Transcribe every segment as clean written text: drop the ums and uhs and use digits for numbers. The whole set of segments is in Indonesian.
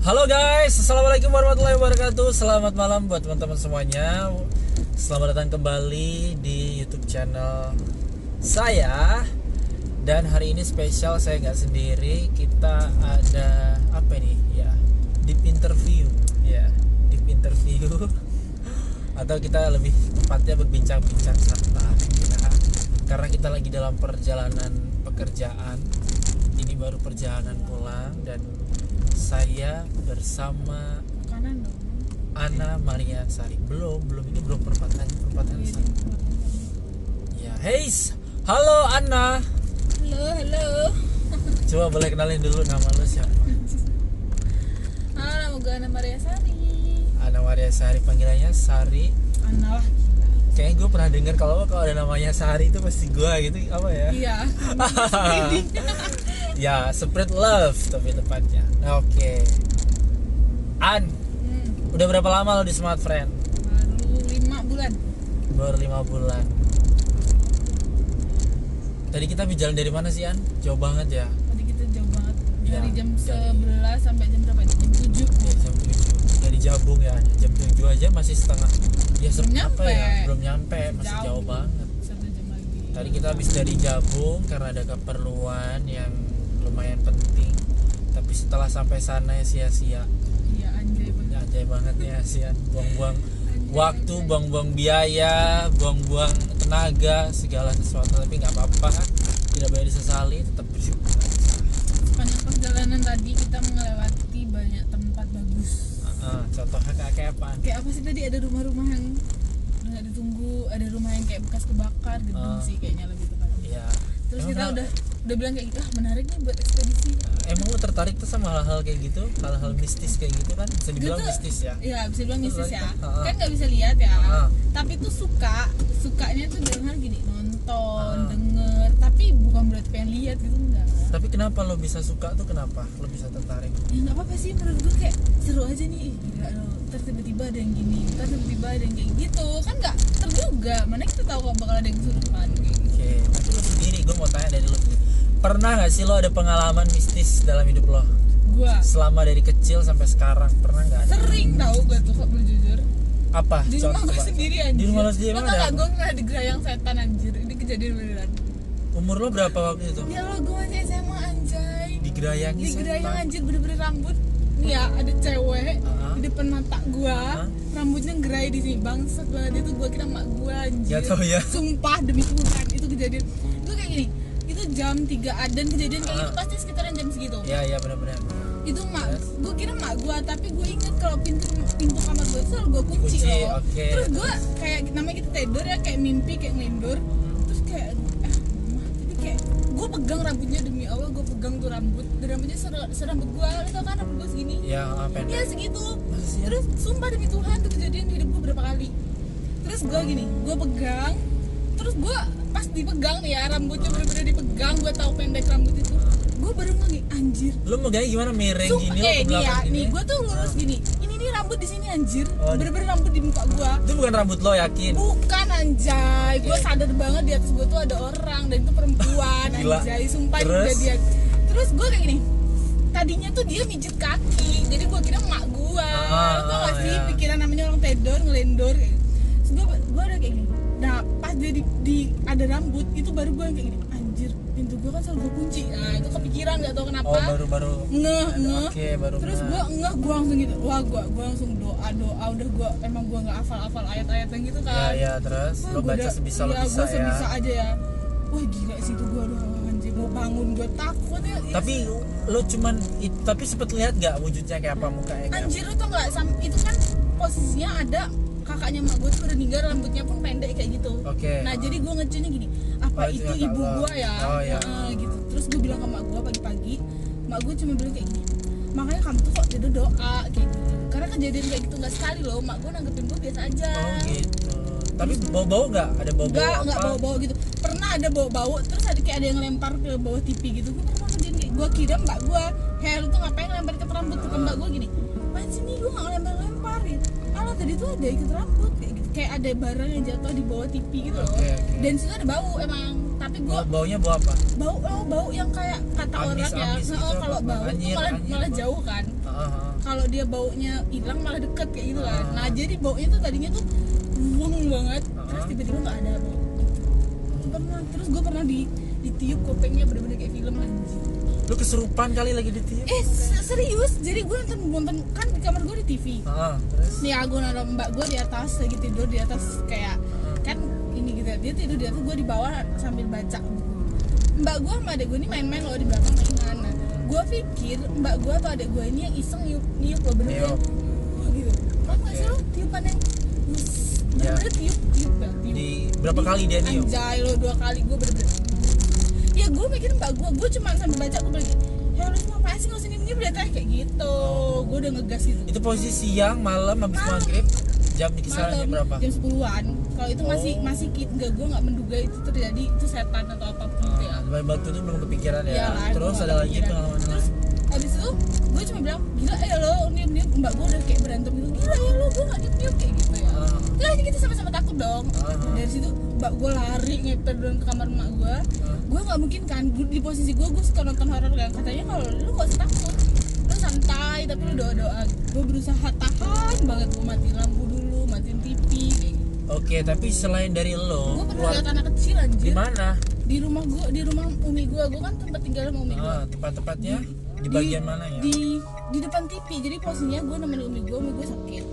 Halo guys, assalamualaikum warahmatullahi wabarakatuh. Selamat malam buat teman-teman semuanya. Selamat datang kembali di YouTube channel saya. Dan hari ini spesial, saya nggak sendiri. Kita ada apa nih? Ya, deep interview. Ya, deep interview. Atau kita lebih tepatnya berbincang-bincang santai. Ya. Karena kita lagi dalam perjalanan pekerjaan. Ini baru perjalanan pulang dan saya bersama Ana Maria Sari. Belum ini belum perempatan Sari. Ya, hey, halo Ana. Halo. Coba boleh kenalin dulu nama lu siapa? Nama gue Ana Maria Sari. Ana Maria Sari, panggilannya Sari. Ana lah. Kayaknya gue pernah dengar kalau ada namanya Sari itu pasti gue gitu, apa ya? Iya. Ya, spread love tapi tepatnya. Nah, oke. An, udah berapa lama lo di Smart Friend? Baru 5 bulan. Baru 5 bulan. Tadi kita jalan dari mana sih, An? Jauh banget ya? Tadi kita jauh banget. Ya, Dari jam 11 sampai jam berapa? Jam 7. Ya, jam 7. Dari Jabung ya. Jam 7 aja masih setengah. Ya, belum nyampe, masih jauh banget. 1 jam lagi. Tadi kita habis dari Jabung karena ada keperluan yang lumayan penting. Tapi setelah sampai sana ya sia-sia. Iya, anjay banget. Ya, anjay banget ya sia. Buang-buang waktu, buang-buang biaya, buang-buang tenaga, segala sesuatu. Tapi nggak apa-apa, tidak boleh disesali, tetap bersyukur. Sepanjang perjalanan tadi kita melewati banyak tempat bagus. Contohnya kayak apa? Kayak apa sih tadi, ada rumah-rumah yang nggak ditunggu, ada rumah yang kayak bekas kebakar gitu sih kayaknya lebih tepatnya. Iya. Terus kita udah bilang kayak gitu, menarik nih buat ekspedisi. Emang lu tertarik tuh sama hal-hal kayak gitu, hal-hal mistis kayak gitu kan? Bisa dibilang mistis ya? Iya, bisa dibilang mistis ya. Heeh. Kan nggak bisa lihat ya. Tapi tuh sukanya tuh dalam hal gini, nonton, denger, tapi bukan berarti pengen lihat gitu, enggak. Tapi kenapa lo bisa suka tuh, kenapa lo bisa tertarik? Ya nggak apa-apa sih, menurut gue kayak seru aja nih. Gila loh, ntar tiba-tiba ada yang gini, ntar tiba-tiba ada yang kayak gitu. Kan nggak terduga, mana kita tahu kalau bakal ada yang kesurupan kayak gitu. Oke, tapi lo sendiri, gue mau tanya dari lo sendiri. Pernah gak sih lo ada pengalaman mistis dalam hidup lo? Gua Selama dari kecil sampai sekarang, pernah gak? sering tahu gue tuh, kalau boleh jujur. Apa? Di rumah gue sendiri anjir. Di rumah lo sendiri Lo emang tau ada gak apa? gue pernah digerayang setan anjir. Ini kejadian beneran. Umur lo berapa waktu itu? Ya lo, gue masih SMA anjay. Digerayangi Digerayang setan? anjir, bener-bener rambut. Nih ya, ada cewek di depan mata gua, rambutnya gerai di sini. Bangsat banget itu, gua kira mak gua anjir. Ya tau ya. Sumpah demi Tuhan, itu kejadian. Itu kayak gini. Itu jam 3 dan kejadian kayak gitu pasti sekitaran jam segitu. Iya benar-benar. Itu gua kira mak gua, tapi gua inget kalau pintu kamar gua itu selalu gua kunci loh. Okay. Terus gua kayak namanya kita tidur ya, kayak mimpi, kayak ngelindur. Terus kayak tapi kayak gua pegang rambutnya, demi Allah gua pegang tuh rambut. Dan rambutnya serambut gua, lu tau kan rambut gua segini? Ya, pendek. Iya segitu. Terus sumpah demi Tuhan tuh kejadian di hidup gua berapa kali. Terus gua gini, gua pegang. Terus gua pas dipegang nih ya, rambutnya bener-bener dipegang, gua tahu pendek rambut itu. Gua baru ngeh, anjir. Lo megangnya gimana, miring gini lo ke nih ya, belakang gini? nih gua tuh lurus gini. Ini nih rambut di sini anjir. Oh, Bener-bener rambut di muka gua. Itu bukan rambut lo, yakin? Bukan anjay. Gua sadar banget di atas gua tuh ada orang dan itu perempuan. Gila. Anjay, sumpah ini Terus? kejadian. Terus gua kayak gini. Tadinya tuh dia mijit kaki, jadi gua kira emak gua. Tau gak sih, pikiran namanya orang tedor, ngelendor kayak gitu. Terus gua ada kayak gini. Nah pas dia di ada rambut, itu baru gua yang kayak gini. Anjir, pintu gua kan selalu gua kunci. Nah itu kepikiran, gak tau kenapa. Oh, baru ngeh. Oke, baru Terus ngeh. gua langsung gitu. Wah, gua langsung doa. Udah gua emang gua nggak hafal ayat-ayat yang gitu kan. Ya, terus Wah, lo gua baca sebisa lo iya, bisa gua ya. sebisa aja ya. Wah gila sih itu gua, aduh anjir, mau bangun gua takut ya. Tapi lo cuman tapi sempet lihat gak wujudnya kayak apa, mukanya kayak Anjir, lu tau nggak, itu kan posisinya ada kakaknya mak gue tuh udah meninggal, rambutnya pun pendek kayak gitu. Oke. Nah jadi gue ngecenya gini, apa Oh, itu itu kakak ibu lo. gue ya? Oh, iya. Gitu. Terus gue bilang ke mak gue pagi-pagi, mak gue cuma bilang kayak gini, makanya kamu tuh kok tidur doa kayak gitu. Karena kejadian kayak gitu nggak sekali loh, mak gue nanggepin gue biasa aja. Oh gitu. Tapi bau-bau gak? Ada bau-bau apa? Nggak bau-bau gitu. Pernah ada bau-bau, terus ada kayak ada yang lempar ke bawah TV gitu. Gue pernah kejadian kayak, gue kira mbak gue, hey lu tuh ngapain lempar ikat rambut ke mbak gue gini? Apaan sih nih, gue nggak lempar ya. Kalau tadi tuh ada ikat rambut kayak gitu, kayak ada barang yang jatuh di bawah TV gitu loh. Oke. Dan situ ada bau emang, tapi gue Baunya bau apa? bau yang kayak kata Amis, orang ya. amis gitu, Kalau apa? bau Anjir, tuh malah anjir. jauh kan. kalau dia baunya hilang malah deket kayak gitu kan. Nah jadi baunya tuh tadinya tuh wangi banget, terus tiba-tiba nggak ada bau. Terus gue pernah ditiup kupingnya bener-bener kayak film anjing. Lu kesurupan kali lagi ditiup? Serius, jadi gue nonton kan di kamar gue di TV. Terus? Nih aku nonton mbak gue di atas lagi tidur di atas kayak kan ini gitu, dia tidur di atas, gue di bawah sambil baca buku. Mbak gue sama adek gue ini main-main loh di belakang mainan. Nah, gue pikir mbak gue atau adek gue ini yang iseng niup loh bener-bener gitu. Kamu nggak sih lo tiupan yang bener-bener tiup. Di berapa kali dia niup? Anjay lo 2 kali gue bener-bener. Ya gue mikir mbak gue cuma sambil baca gue bilang, ya lu ngapain sih nggak usah niup dia teh kayak gitu. Gue udah ngegas gitu. Itu posisi siang, malam, habis maghrib, jam di kisaran jam berapa? Jam 10-an. Kalau itu masih gue nggak menduga itu terjadi itu setan atau apapun gitu ya. Waktu itu belum kepikiran ya. Iyalah, Terus ada lagi pengalaman terus habis itu gue cuma bilang gila ya lo niup mbak gue udah kayak berantem gitu, gila ya lo gue nggak niup kayak gitu ya. Terus aja kita sama-sama takut dong. Dari situ mbak gue lari ngeper ke kamar emak gue nggak mungkin kan di posisi gue suka nonton horor kan, katanya kalau lu nggak usah takut, lu santai tapi lu doa. Gue berusaha tahan banget, gue matiin lampu dulu, matiin TV kayak gitu. Oke, tapi selain dari lo, gue pernah lihat anak kecil anjir. Di mana? Di rumah umi gue kan tempat tinggal sama umi gue. Tempat-tempatnya di bagian mana ya? Di depan TV. Jadi posisinya gue nemenin umi gue sakit.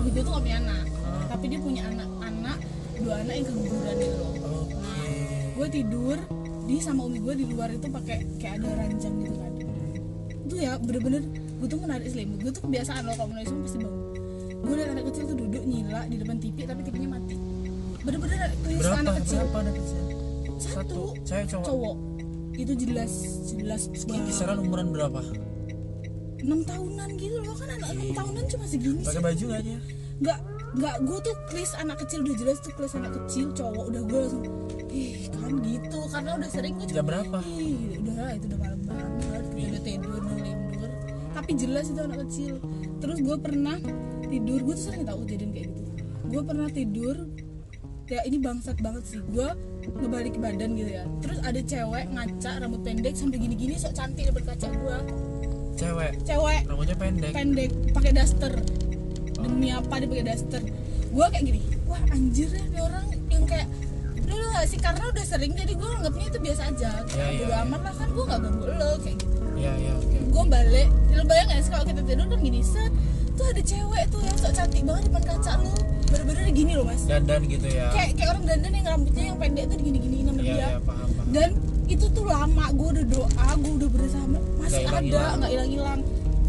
Umi gue tuh gak punya anak, tapi dia punya anak 2 anak yang keguguran gitu loh. Gue tidur di sama umi gue di luar itu pakai kayak ada ranjang gitu kan. Itu ya bener-bener gue tuh menarik selimut. Gue tuh kebiasaan loh kalau menarik selimut pasti bangun. Gue liat anak kecil tuh duduk nyila di depan TV tapi TV-nya mati. Bener-bener Berapa anak kecil. Berapa anak kecil? Satu. Cewek cowok? Itu jelas Kisaran umuran berapa? 6 tahunan gitu loh, kan anak 6 tahunan cuma segini sih. Pakai baju nggak dia? Nggak, gue tuh klis anak kecil udah jelas tuh klis anak kecil cowok, udah gue langsung kan gitu karena udah sering gue cuma jam berapa? Udah lah itu udah malam banget, kita udah tidur ngelindur, tapi jelas itu anak kecil. Terus gue pernah tidur, gue tuh sering tahu kejadian kayak gitu. Gue pernah tidur ya ini bangsat banget sih, gue ngebalik badan gitu ya, terus ada cewek ngaca rambut pendek sampai gini-gini sok cantik dapet kaca gue. Cewek rambutnya pendek pakai daster. Demi apa dia pakai daster? Gue kayak gini, wah anjir ya ini orang yang kayak lu gak sih, karena udah sering jadi gue anggapnya itu biasa aja kayak udah aman lah kan, gue gak ganggu lo kayak gitu. Okay. Gue balik, lu bayang gak sih kalau kita tidur kan gini set tuh ada cewek tuh yang sok cantik banget depan kaca lu, bener-bener gini loh mas, dandan gitu ya, kayak orang dandan yang rambutnya yang pendek tuh digini-gini sama dia. Paham. Dan itu tuh lama, gue udah doa, gue udah berusaha masih ada, nggak hilang.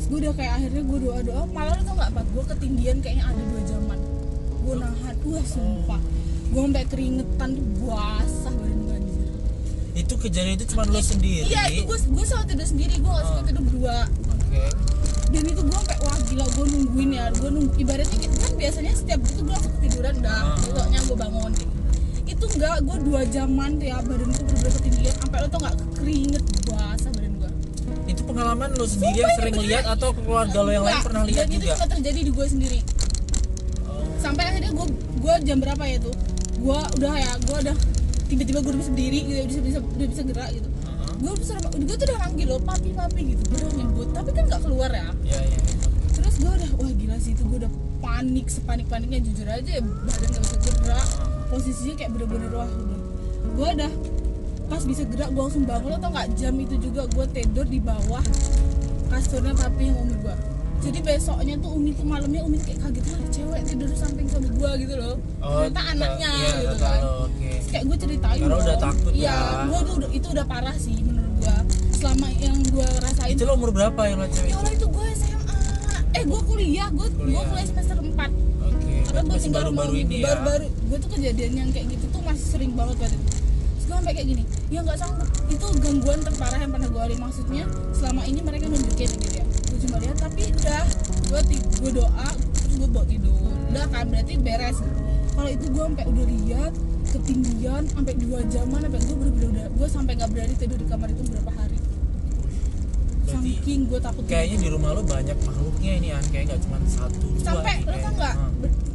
Gue udah kayak akhirnya gue doa malah lo tau nggak apa, gue ketinggian kayaknya ada 2 jaman, gue nahan, sumpah gue sampai keringetan tuh basah badan gue anjir. Itu kejadian itu cuma lo sendiri? Iya itu gue selalu tidur sendiri, gue nggak suka tidur berdua. Dan itu gue sampai wah gila, gue nungguin ya, ibaratnya kan biasanya setiap itu gue langsung ketiduran dah, besoknya gue bangun itu enggak, gue 2 jaman ya badan gue bener-bener ketinggian sampai lo tau nggak keringet basah badan gue. Itu pengalaman lo sendiri yang sering lihat atau keluarga lo yang lain pernah lihat juga? Itu cuma terjadi di gue sendiri. Sampai akhirnya gue jam berapa ya tuh, gue udah tiba-tiba gue udah bisa berdiri gitu, udah bisa gerak gitu. Gue tuh udah manggil lo papi gitu, gue udah nyebut tapi kan nggak keluar ya. Terus gue udah wah gila sih itu, gue udah panik sepanik-paniknya, jujur aja ya badan gak bisa gerak, posisinya kayak bener-bener wah udah. Gue udah pas bisa gerak gue langsung bangun, atau nggak jam itu juga gue tidur di bawah kasurnya papi yang umi gue. Jadi besoknya tuh umi tuh malamnya umi kayak kaget, ada cewek tidur di samping sama gue gitu loh. Ternyata anaknya gitu kan. Kayak gue ceritain karena udah takut ya. Gue tuh itu udah parah sih menurut gue. Selama yang gue rasain. Itu lo umur berapa yang lo cewek? Ya Allah itu gue SMA. Gue kuliah. Gue kuliah semester 4. Karena gue tinggal baru-baru ini ya. Baru gue tuh kejadian yang kayak gitu tuh masih sering banget banget. Gue sampai kayak gini, ya nggak sanggup. Itu gangguan terparah yang pernah gue alami, maksudnya selama ini mereka nunjukin gitu ya. Gue cuma lihat tapi udah gue doa terus gue bawa tidur. Udah kan berarti beres. Kalau itu gue sampai udah lihat ketinggian sampai 2 jaman, sampai gue bener-bener gue sampai nggak berani tidur di kamar itu berapa hari. Berarti saking gue takut. Kayaknya di rumah lo banyak makhluknya ini kan, kayak nggak cuma 1, 2. Sampai lo tau nggak?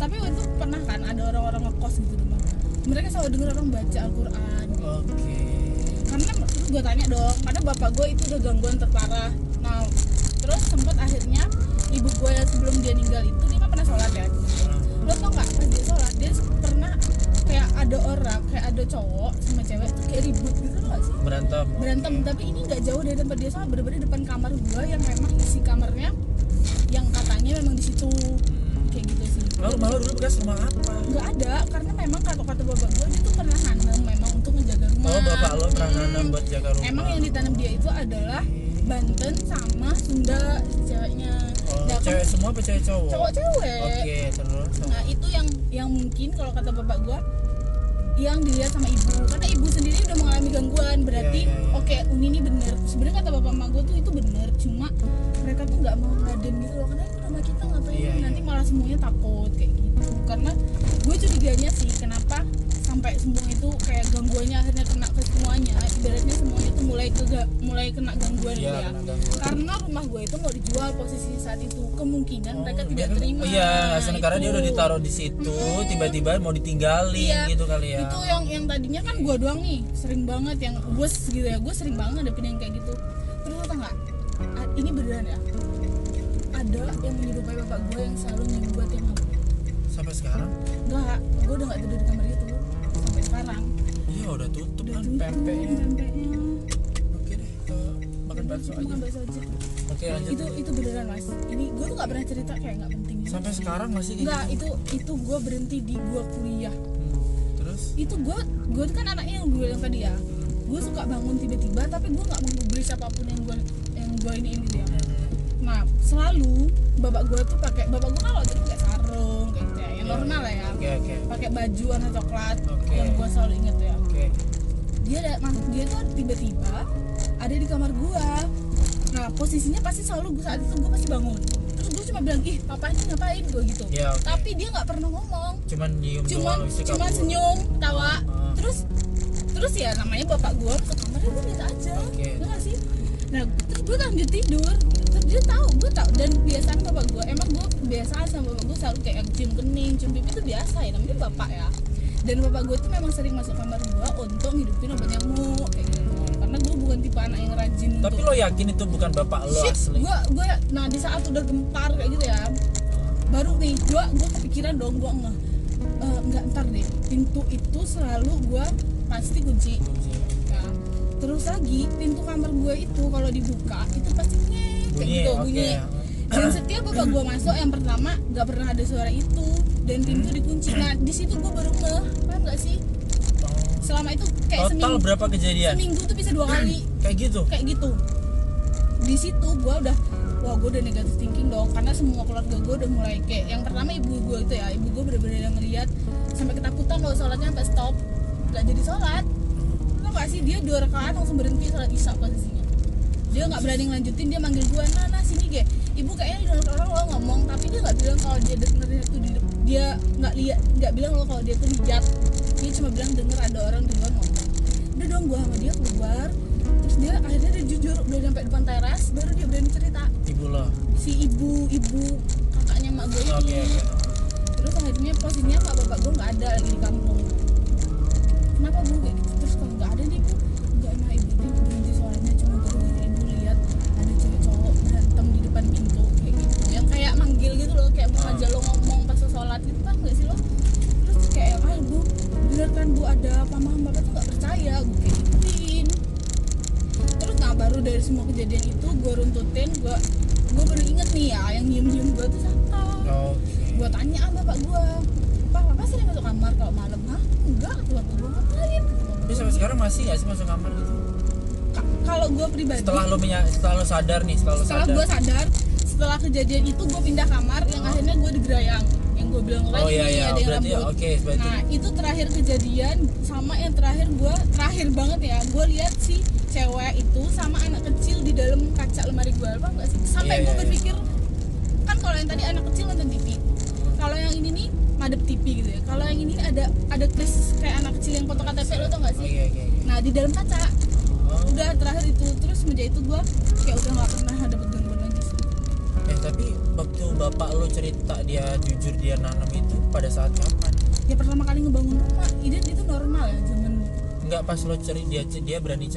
Tapi waktu itu pernah kan ada orang-orang ngekos gitu rumah. Mereka selalu denger orang baca Al-Quran. Karena terus gue tanya dong, karena bapak gue itu udah gangguan terparah. Nah terus sempat akhirnya ibu gue tinggal itu dia kan pernah sholat ya. Lo tau nggak pas dia sholat dia pernah kayak ada orang kayak ada cowok sama cewek tuh kayak ribut gitu loh nggak sih? Berantem tapi ini nggak jauh dari tempat dia sholat, bener-bener depan kamar gua yang memang isi kamarnya yang katanya memang di situ kayak gitu sih. Malu dulu bekas rumah apa? Nggak ada, karena memang kata bapak gue dia tuh pernah nanam memang untuk menjaga rumah. Oh, bapak lo pernah nanam buat jaga rumah. Emang yang ditanam dia itu adalah Banten sama Sunda ceweknya. Oh, Nah, cewek semua apa cewek cowok? cowok-cewek. Oke, terus. Nah itu yang mungkin kalau kata bapak gue yang dilihat sama ibu, karena ibu sendiri udah mengalami gangguan, berarti Iya. oke ini bener. Sebenarnya kata bapak emak gue tuh itu bener, cuma mereka tuh nggak mau ngeladen gitu loh, karena itu rumah kita ngapain Iya, nanti iya. malah semuanya takut kayak gitu. Karena gue curiganya sih kenapa sampai semua itu kayak gangguannya akhirnya kena ke semuanya, ibaratnya semuanya tuh mulai kena gangguan gitu Iya, ya. kena gangguan. Karena rumah gue itu mau dijual posisi saat itu, kemungkinan mereka tidak mereka- terima. Iya, sementara Itu. dia udah ditaruh di situ, tiba-tiba mau ditinggalin Iya, gitu kali ya. itu yang tadinya kan gue doang nih sering banget yang gue gitu ya, gue sering banget ngadepin yang kayak gitu. Terus lo tau nggak, ini beneran ya, ada yang menyerupai bapak gue yang selalu nyuruh tiap malam. Sampai sekarang? Enggak, gue udah nggak tidur di kamar itu sampai sekarang. Iya, udah tutup Udah kan tutup pempeknya. pempeknya. Oke deh, makan bakso aja. Makan bakso aja. Oke, lanjut. Itu beneran mas. Ini gue tuh nggak pernah cerita kayak nggak penting. Sampai sekarang masih kayak Enggak, gitu? itu gue berhenti di gue kuliah. Terus? Itu gue kan anaknya yang gue bilang tadi ya, gue suka bangun tiba-tiba tapi gue nggak menggubris apapun yang gue ini gitu ya. Nah selalu bapak gue tuh bapak gue kan waktu itu pakai sarung kayak gitu ya, yang Iya. normal lah ya, Oke. pakai baju warna coklat Oke. yang gue selalu inget ya. Oke. Dia tuh tiba-tiba ada di kamar gue. Nah posisinya pasti selalu saat itu gue pasti bangun. Terus gue cuma bilang ih papa ini ngapain gue gitu. Ya, oke. Tapi dia nggak pernah ngomong. Cuman nyium Cuman doang, isi cuman kabur. senyum, tawa. Ah. Terus ya namanya bapak gue masuk kamarnya gue biasa aja. Oke. Ya nggak sih? Nah terus gue lanjut tidur. Terus dia tahu, gue tahu, dan kebiasaan bapak gue emang gue kebiasaan sama bapak gue selalu kayak cium kening, cium pipi itu biasa ya, namanya bapak ya. Dan bapak gue tuh memang sering masuk kamar gue untuk ngidupin obat nyamuk kayak gitu. Karena gue bukan tipe anak yang rajin Tapi untuk lo yakin itu bukan bapak lo shit, asli? gue nah di saat udah gempar kayak gitu ya, baru nih gue kepikiran dong, gue nggak ntar deh, pintu itu selalu gue pasti kunci ya. Terus lagi pintu kamar gue itu kalau dibuka itu pasti kayak Bunyi, gitu oke. bunyi. Dan setiap bapak gue masuk yang pertama nggak pernah ada suara itu dan pintu dikunci. Nah di situ gue baru paham nggak sih, selama itu kayak Total berapa kejadian? seminggu tuh bisa 2 kali Kayak gitu? kayak gitu. Di situ gue udah udah negatif thinking dong, karena semua keluarga gue udah mulai kayak yang pertama ibu gue itu ya, ibu gue bener-bener yang ngeliat sampai ketakutan kalau sholatnya sampai stop nggak jadi sholat. Lo nggak sih, dia 2 rakaat langsung berhenti sholat isya posisinya, dia nggak berani ngelanjutin, dia manggil gue nah sini ge, ibu kayaknya di dalam orang lo ngomong, tapi dia nggak bilang kalau dia dengernya tuh dia nggak bilang lo kalau dia tuh lihat, dia cuma bilang denger ada orang di luar ngomong. Udah dong gue sama dia keluar, terus dia akhirnya dia jujur udah sampai depan teras baru dia berani cerita. Ibu lo? Si ibu kakaknya mak gue ini. Oke. Terus akhirnya posisinya mak bapak gue nggak ada lagi di kampung. Kenapa bu kayak gitu? Terus kalau nggak ada nih bu, nggak, emang ibu tuh berhenti soalnya cuma gara-gara ibu lihat ada cewek cowok berantem di depan pintu kayak gitu, yang kayak manggil gitu loh, kayak mau aja lo ngomong pas lo sholat gitu kan nggak sih lo? Terus kayak bu bener kan bu ada apa, mama bapak tuh nggak percaya, gue kayak gituin. Terus nah baru dari semua kejadian itu gue runtutin, gue baru inget nih ya yang diem gue tuh siapa. Gue tanya bapak gue, bapak sering masuk kamar kalau malam? Hah? Enggak, tuh bapak gue ngapain? Tapi sampai sekarang masih gak sih masuk kamar gitu? Kalau gue pribadi Setelah lo sadar nih, setelah gue sadar, setelah kejadian itu gue pindah kamar yang akhirnya gue digerayang, yang gue bilang Oh lagi iya, nih ada yang berarti rambut. oke, berarti Nah itu terakhir kejadian sama yang terakhir banget ya, gue lihat si cewek itu sama anak kecil di dalam kaca lemari gue, apa enggak sih? Sampai Iya, gue iya. berpikir, kan kalau yang tadi anak kecil nonton TV, kalau yang ini nih madep TV gitu ya, kalau yang ini ada kris kayak anak kecil yang foto KTP, lo tau gak sih? Oke. Nah di dalam kaca, Oh. udah terakhir itu, terus sejak itu gue kayak udah gak pernah dapet gangguan lagi sih. Tapi waktu bapak lo cerita dia jujur dia nanam itu pada saat kapan? Ya pertama kali ngebangun rumah, itu normal ya zaman. Enggak, pas lo dia berani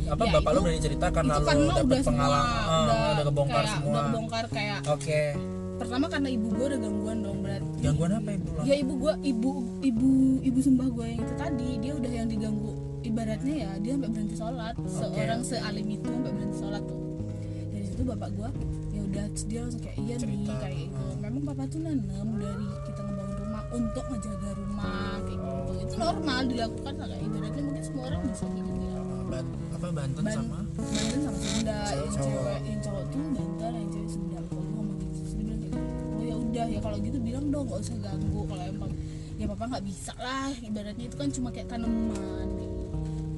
apa Ya, bapak lo itu- berani cerita karena itu lo karena dapet udah pengalaman, semua, udah kebongkar kayak, semua. udah kebongkar kayak Oke. pertama karena ibu gue udah gangguan dong berarti. Gangguan apa ibu lo? Ya ibu gue, ibu sembah gue yang itu tadi, dia udah yang diganggu, ibaratnya ya dia sampai berhenti sholat. Seorang sealim itu sampai berhenti sholat tuh. Dari situ bapak gue ya udah, dia langsung kayak iya nih kayak gitu. Memang papa tuh nanam dari kita ngebangun rumah untuk ngejaga rumah kayak gitu. Itu normal dilakukan lah, kayak ibaratnya mungkin semua orang bisa kayak gitu ya. Banten sama Banten sama Sunda, yang Cowok. cewek yang cowok tuh Banten, yang cewek Sunda. Kalau gue ngomong gitu, terus dia bilang kayak oh ya udah ya kalau gitu bilang dong nggak usah ganggu, kalau emang ya papa nggak bisa lah, ibaratnya itu kan cuma kayak tanaman.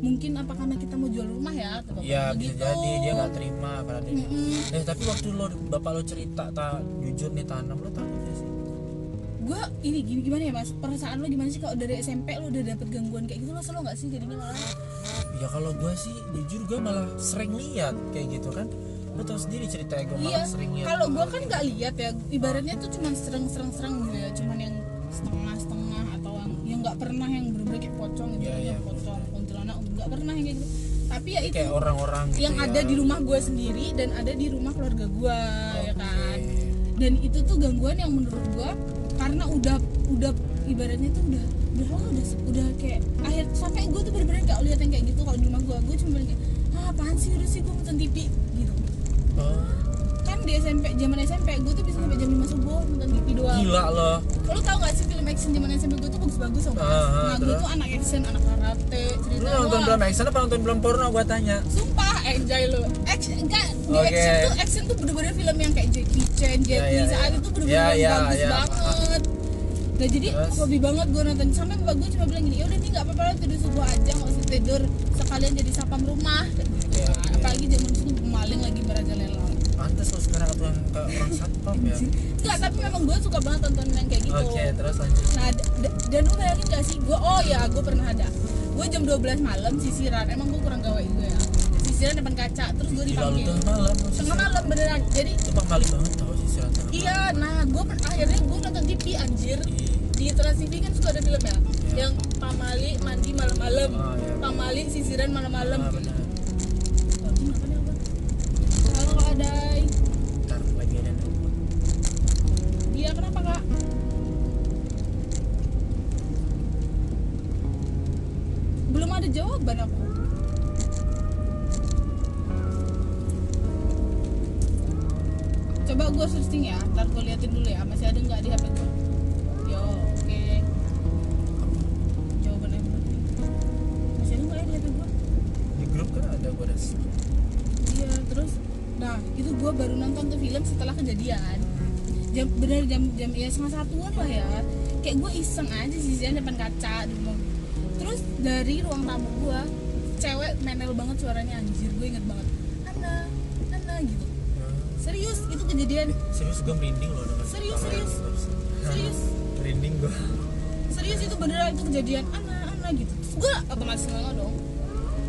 Mungkin apa karena kita mau jual rumah ya kata bapak ya bisa begitu. jadi dia nggak terima karena dia tapi waktu bapak lo cerita jujur nih tanam lo takut gak sih? Gue ini gimana ya mas, perasaan lo gimana sih kalau dari SMP lo udah dapet gangguan kayak gitu, lo selalu nggak sih jadinya malah? Ya kalau gue sih jujur gue malah sering lihat kayak gitu kan, lo tau sendiri ceritanya gue malah Iya, sering lihat. kalau gue kan nggak lihat ya, ibaratnya tuh cuma serang gitu ya, cuman yang setengah atau yang nggak pernah yang bener-bener kayak pocong gitu, Iya, iya, yang pocong kuntilanak nggak pernah yang kayak gitu. Tapi ya itu kayak orang-orang gitu yang ya. ada di rumah gue sendiri dan ada di rumah keluarga gue ya kan. Dan itu tuh gangguan yang menurut gue karena udah ibaratnya tuh udah kayak akhir sampai gue tuh bener-bener gak lihat yang kayak gitu. Kalau di rumah gue cuma bilang kayak apaan sih, udah sih gue nonton TV gitu. Kan di zaman SMP gue tuh bisa sampai jam 5 subuh nonton TV doang. Gila lo. Lo tau gak sih film action zaman SMP gue tuh bagus-bagus sama nah gue tuh anak action, anak karate, cerita Lu nonton film action apa nonton film porno gua tanya? sumpah enjoy lo. Action enggak di Oke. action tuh bener-bener film yang kayak Jackie Chan, Jet Li saat itu bener-bener bagus banget. Nah jadi hobi banget gue nonton, sampai bapak gue cuma bilang gini, ya udah nih nggak apa-apa, tidur subuh aja nggak usah tidur, sekalian jadi sapam rumah. Apalagi zaman itu maling lagi merajalela. Pantes lo sekarang ke orang satpam ya. Enggak, tapi memang gue suka banget tonton yang kayak gitu. Oke, terus lanjut. Nah, dan lu bayangin gak sih, gue pernah ada. Gue jam 12 malam sisiran, emang gue kurang gawe juga ya. Sisiran depan kaca, terus gue Gila lu dipanggil. tuh malam. Tengah malam beneran, jadi Itu Bang Mali banget tau sih siaran tengah iya, nah akhirnya gue nonton TV anjir. Di Trans TV kan suka ada film ya, yang Pamali mandi malam-malam, iya. Pamali sisiran malam-malam. benar. Oh, kenapa nih apa? Kalau ada, Ntar lagi ada iya kenapa kak? Belum ada jawaban aku. Coba gue searching ya, ntar gue liatin dulu ya, masih ada nggak di HP gue? Yo, oke. Jawaban yang benar. Masih ada nggak ya di HP gue? di grup kan ada gua ada. Iya, terus, nah itu gue baru nonton tuh film setelah kejadian. Jam ya setengah satuan lah ya. Kayak gue iseng aja sih depan kaca di rumah. Terus dari ruang tamu gue, cewek menel banget suaranya anjir, gue inget banget. Ana gitu. Serius, itu kejadian. Serius gua merinding loh denger. Serius. Merinding gua. Serius itu beneran, itu kejadian ana gitu. Terus gue otomatis nggak dong.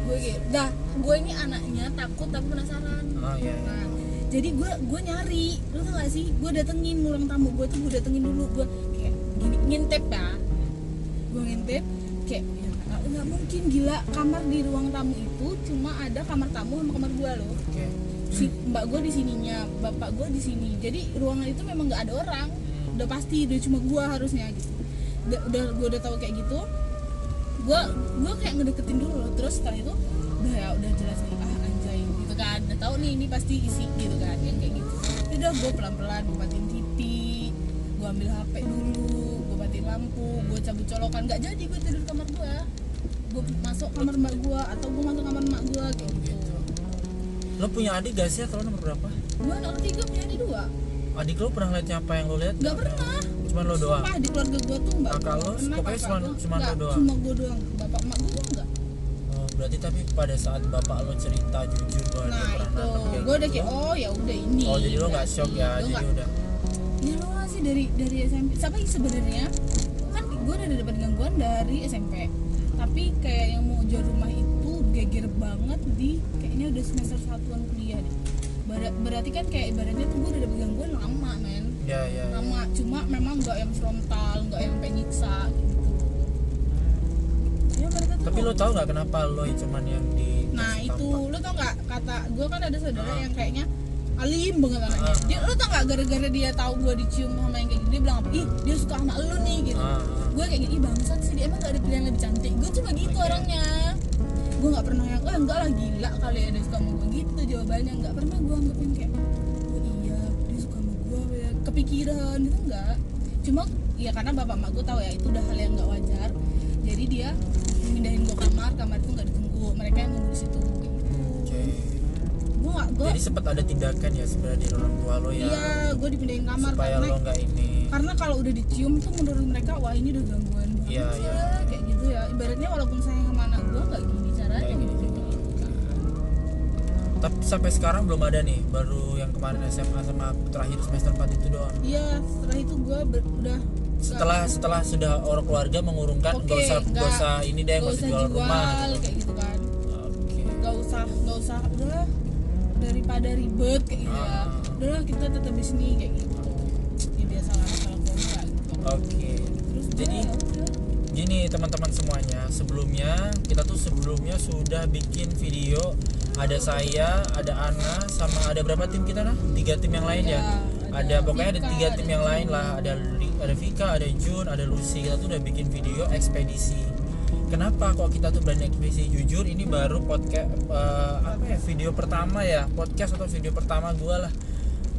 Gue gitu. Dah, gue ini anaknya takut tapi penasaran. Iya. Nah, jadi gue nyari, lu tau gak sih? Gue datengin ruang tamu gue tuh, gue datengin dulu, gue kayak gini ngintip ya. Gue ngintip, kayak ya nggak mungkin gila, kamar di ruang tamu itu cuma ada kamar tamu sama kamar gue loh. Oke. Si mbak gue di sininya, bapak gue di sini. Jadi ruangan itu memang nggak ada orang. Udah pasti, udah cuma gue harusnya gitu. Gue udah tahu kayak gitu. Gue kayak ngedeketin dulu loh. Terus setelah itu udah jelas nih, anjay gitu kan. Udah tahu nih ini pasti isi gitu kan, yang kayak gitu. Udah gue pelan-pelan gue matiin TV, gue ambil HP dulu, gue matiin lampu, gue cabut colokan. Nggak jadi gue tidur di kamar gue masuk kamar mbak gue atau gue masuk kamar mak gue kayak gitu. Lo punya adik gak sih atau lo nomor berapa? Gue anak ketiga, punya adik 2. Adik lo pernah lihat apa yang lo lihat? Gak pernah. Cuman lo doang. Sumpah di keluarga gue tuh mbak Kakak lo, pernah, pokoknya kakak cuma- gua cuma nggak, lo doang? Cuma gue doang. Bapak emak gue enggak. Oh, berarti tapi pada saat bapak lo cerita jujur bahwa dia Nah pernah itu nanam kayak gue udah gitu. kayak oh ya udah ini. Oh jadi lo nggak berarti. shock ya? Gua Jadi nggak- udah. Ya lo lah sih dari SMP. Tapi sebenarnya kan gue udah dapat gangguan dari SMP. Tapi kayak yang mau jual rumah itu geger banget di kayaknya udah semester 1-an kuliah deh. Berarti kan kayak ibaratnya tuh gue udah dapet gangguan lama men. Ya. Lama, cuma memang nggak yang frontal, nggak yang penyiksa gitu. Ya mereka tuh Tapi lo tau nggak kenapa lo cuman yang di nah itu lo tau nggak, kata gue kan ada saudara yang kayaknya alim banget anaknya. Dia lo tau gak gara-gara dia tahu gue dicium sama yang kayak gitu dia bilang apa? Ih dia suka sama lu nih gitu. Gue kayak gini, ih bangsat sih dia emang gak ada pilihan lebih cantik. Gue cuma gitu orangnya. Gue nggak pernah yang enggak lah gila kali ya dia suka sama gue gitu jawabannya. Nggak pernah gue anggapin kayak oh iya dia suka sama gue ya kepikiran itu enggak. Cuma ya karena bapak emak gue tahu ya itu udah hal yang nggak wajar. Jadi dia mindahin gue kamar itu nggak ditunggu, mereka yang nunggu di situ. Gue jadi sempat ada tindakan ya sebenarnya di orang tua lo ya. Iya, gue dipindahin kamar supaya karena lo nggak ini. Karena kalau udah dicium tuh menurut mereka wah ini udah gangguan banget. Iya. Kayak gitu ya. Ibaratnya walaupun sayang sama anak gue nggak gini caranya gitu. Tapi sampai sekarang belum ada nih, baru yang kemarin SMA sama terakhir semester 4 itu doang. Iya, setelah itu gue udah setelah sudah orang keluarga mengurungkan nggak usah ini deh, nggak usah jual rumah gitu. Kayak gitu kan. Oke. Nggak usah udah daripada ribet kayak gitu ya. Udahlah kita tetap di sini kayak gitu. Ya biasalah kalau keluarga gitu. Oke. Terus Jadi gini teman-teman semuanya, kita sebelumnya sudah bikin video. Ada saya, ada Ana, sama ada berapa tim kita nah? 3 tim yang lain ya. Ada pokoknya ada 3 tim yang lain lah. Ada Vika, ada Jun, ada Lucy. Kita tuh udah bikin video ekspedisi. Kenapa kok kita tuh berani ekspedisi? Jujur ini baru podcast video pertama ya, podcast atau video pertama gue lah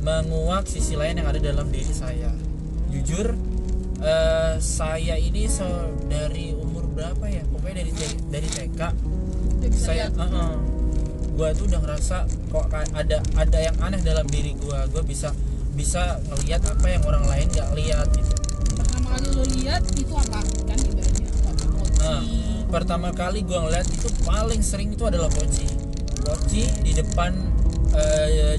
menguak sisi lain yang ada dalam diri saya. Jujur saya ini dari umur berapa ya? Pokoknya dari TK saya gue tuh udah ngerasa kok ada yang aneh dalam diri gue bisa ngelihat apa yang orang lain nggak lihat gitu. Pertama kali lo lihat itu apa kan ibaratnya pertama kali gue ngeliat itu paling sering itu adalah poci di depan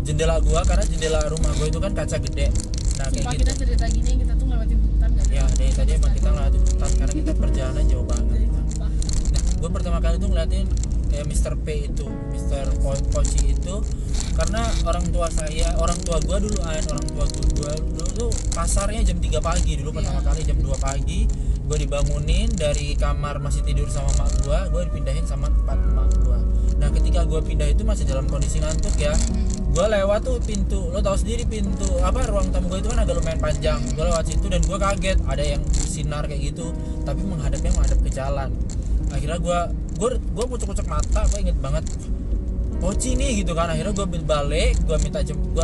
jendela gue, karena jendela rumah gue itu kan kaca gede. Nah kayak gitu. Kita cerita gini kita tuh ngelewatin hutan kan ya dari tadi emang kita ngelewatin hutan karena kita perjalanan jauh banget. Nah gue pertama kali tuh ngeliatin Mr. P itu, Mr. Poci itu, karena orang tua gue dulu tuh pasarnya jam 3 pagi dulu pertama kali, jam 2 pagi gue dibangunin dari kamar masih tidur sama mak gue dipindahin sama tempat mak gue. Nah ketika gue pindah itu masih dalam kondisi ngantuk ya, gue lewat tuh pintu, lo tau sendiri pintu ruang tamu gue itu kan agak lumayan panjang. Gue lewat situ dan gue kaget ada yang sinar kayak gitu, tapi menghadap ke jalan. Akhirnya gue kucek mata, gue inget banget Poci nih gitu kan. Akhirnya gue balik, gue